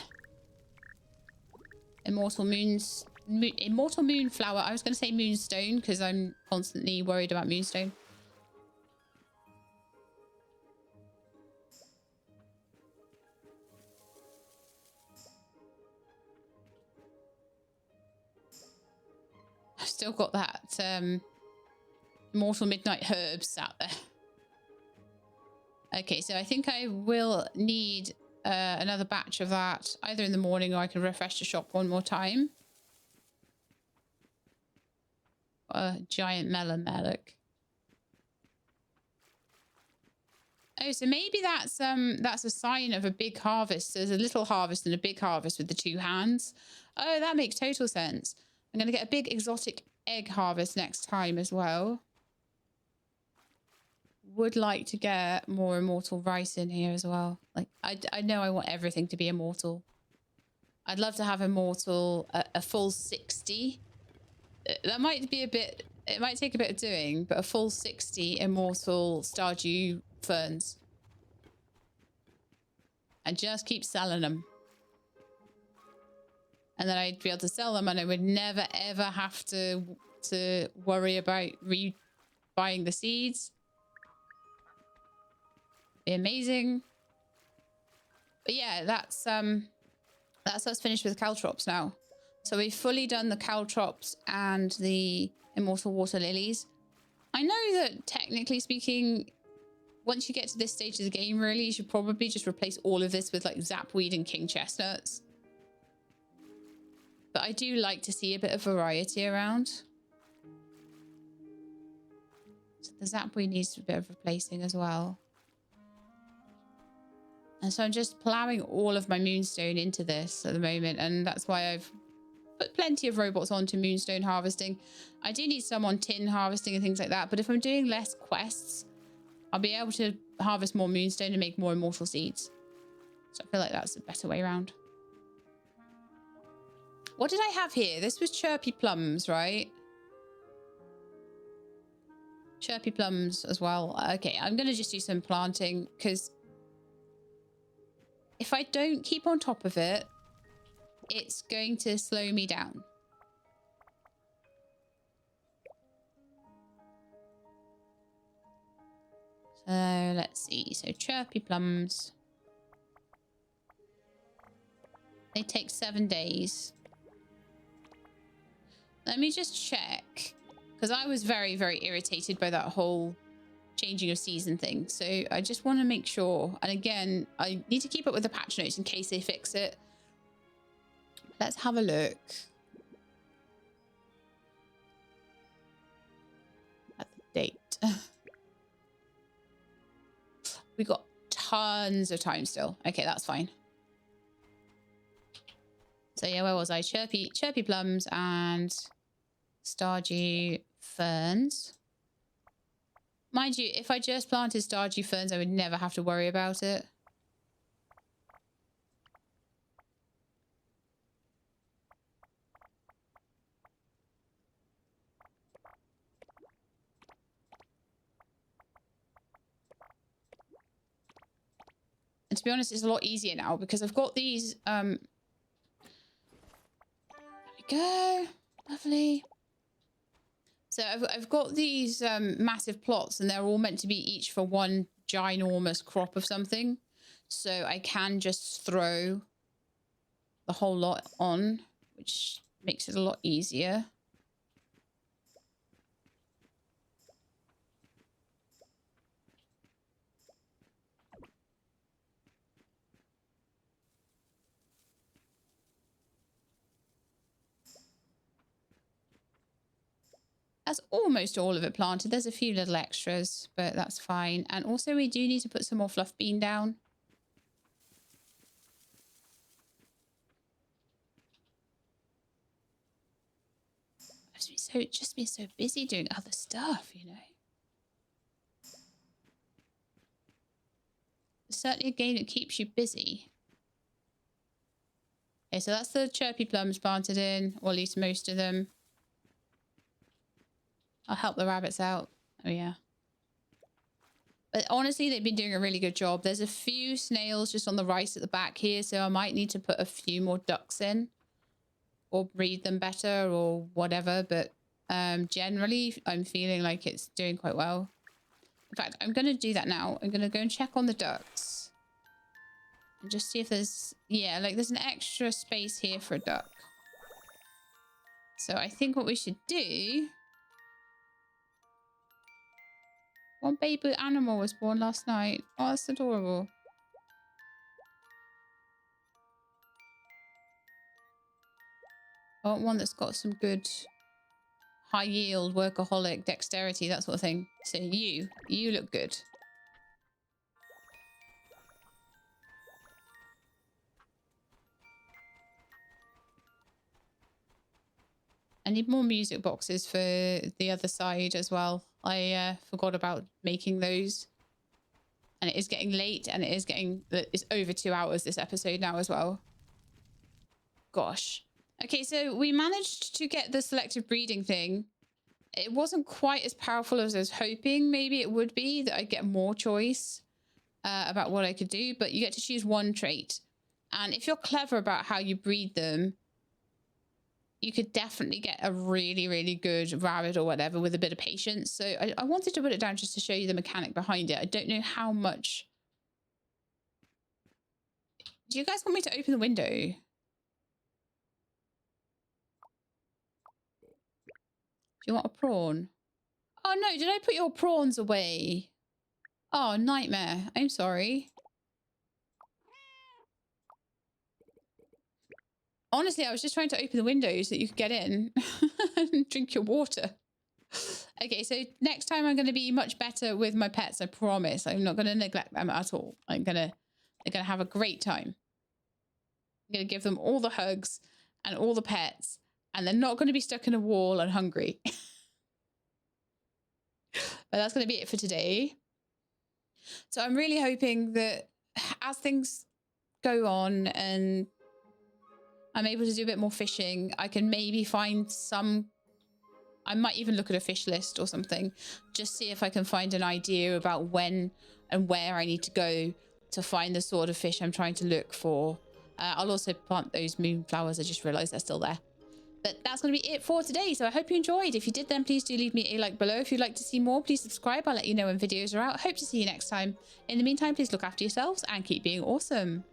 Immortal moons... Immortal moonflower. I was going to say moonstone because I'm constantly worried about moonstone. I've still got that immortal midnight herbs out there. Okay, so I think I will need another batch of that either in the morning or I can refresh the shop one more time. A giant melon there, look. Oh, so maybe that's a sign of a big harvest. There's a little harvest and a big harvest with the two hands. Oh, that makes total sense. I'm going to get a big exotic egg harvest next time as well. Would like to get more immortal rice in here as well. Like, I know I want everything to be immortal. I'd love to have immortal a full 60. That might be a bit... It might take a bit of doing, but a full 60 immortal Stardew ferns. And just keep selling them. And then I'd be able to sell them and I would never ever have to worry about buying the seeds. Be amazing. But yeah, that's us finished with caltrops now. So we've fully done the caltrops and the immortal water lilies. I know that technically speaking, once you get to this stage of the game, really, you should probably just replace all of this with like zapweed and king chestnuts. But I do like to see a bit of variety around. So the zapweed needs a bit of replacing as well. And so I'm just plowing all of my moonstone into this at the moment. And that's why I've put plenty of robots onto moonstone harvesting. I do need some on tin harvesting and things like that. But if I'm doing less quests, I'll be able to harvest more moonstone and make more immortal seeds. So I feel like that's a better way around. What did I have here? This was chirpy plums, right? Chirpy plums as well. Okay, I'm going to just do some planting because if I don't keep on top of it, it's going to slow me down. So let's see. So chirpy plums. They take 7 days. Let me just check. Because I was very, very irritated by that whole changing of season thing. So I just want to make sure. And again, I need to keep up with the patch notes in case they fix it. Let's have a look at the date. We got tons of time still. Okay, that's fine. So yeah, where was I? Chirpy plums and Stardew ferns. Mind you, if I just planted Stardew ferns, I would never have to worry about it. And to be honest, it's a lot easier now because I've got these... There we go. Lovely. So I've got these massive plots and they're all meant to be each for one ginormous crop of something. So I can just throw the whole lot on, which makes it a lot easier. That's almost all of it planted. There's a few little extras, but that's fine. And also we do need to put some more fluff bean down. I've just been so busy doing other stuff, you know. It's certainly a game that keeps you busy. Okay, so that's the chirpy plums planted in, or at least most of them. I'll help the rabbits out. Oh, yeah. But honestly, they've been doing a really good job. There's a few snails just on the rice at the back here, so I might need to put a few more ducks in. Or breed them better or whatever. But generally, I'm feeling like it's doing quite well. In fact, I'm going to do that now. I'm going to go and check on the ducks. And just see if there's... Yeah, like there's an extra space here for a duck. So I think what we should do... One baby animal was born last night. Oh, that's adorable. I want one that's got some good high yield, workaholic, dexterity, that sort of thing. So you look good. I need more music boxes for the other side as well. I forgot about making those. And it is getting late, and it's over 2 hours this episode now as well. Gosh. Okay, so we managed to get the selective breeding thing. It wasn't quite as powerful as I was hoping maybe it would be, that I'd get more choice about what I could do, but you get to choose one trait. And if you're clever about how you breed them, you could definitely get a really, really good rabbit or whatever with a bit of patience. So I wanted to put it down just to show you the mechanic behind it. I don't know how much... Do you guys want me to open the window? Do you want a prawn? Oh no, did I put your prawns away? Oh, nightmare. I'm sorry. Honestly, I was just trying to open the window so that you could get in and drink your water. Okay, so next time I'm going to be much better with my pets, I promise. I'm not going to neglect them at all. They're going to have a great time. I'm going to give them all the hugs and all the pets, and they're not going to be stuck in a wall and hungry. But that's going to be it for today. So I'm really hoping that as things go on and I'm able to do a bit more fishing, I can maybe find some... I might even look at a fish list or something. Just see if I can find an idea about when and where I need to go to find the sort of fish I'm trying to look for. I'll also plant those moonflowers. I just realised they're still there. But that's going to be it for today. So I hope you enjoyed. If you did, then please do leave me a like below. If you'd like to see more, please subscribe. I'll let you know when videos are out. Hope to see you next time. In the meantime, please look after yourselves and keep being awesome.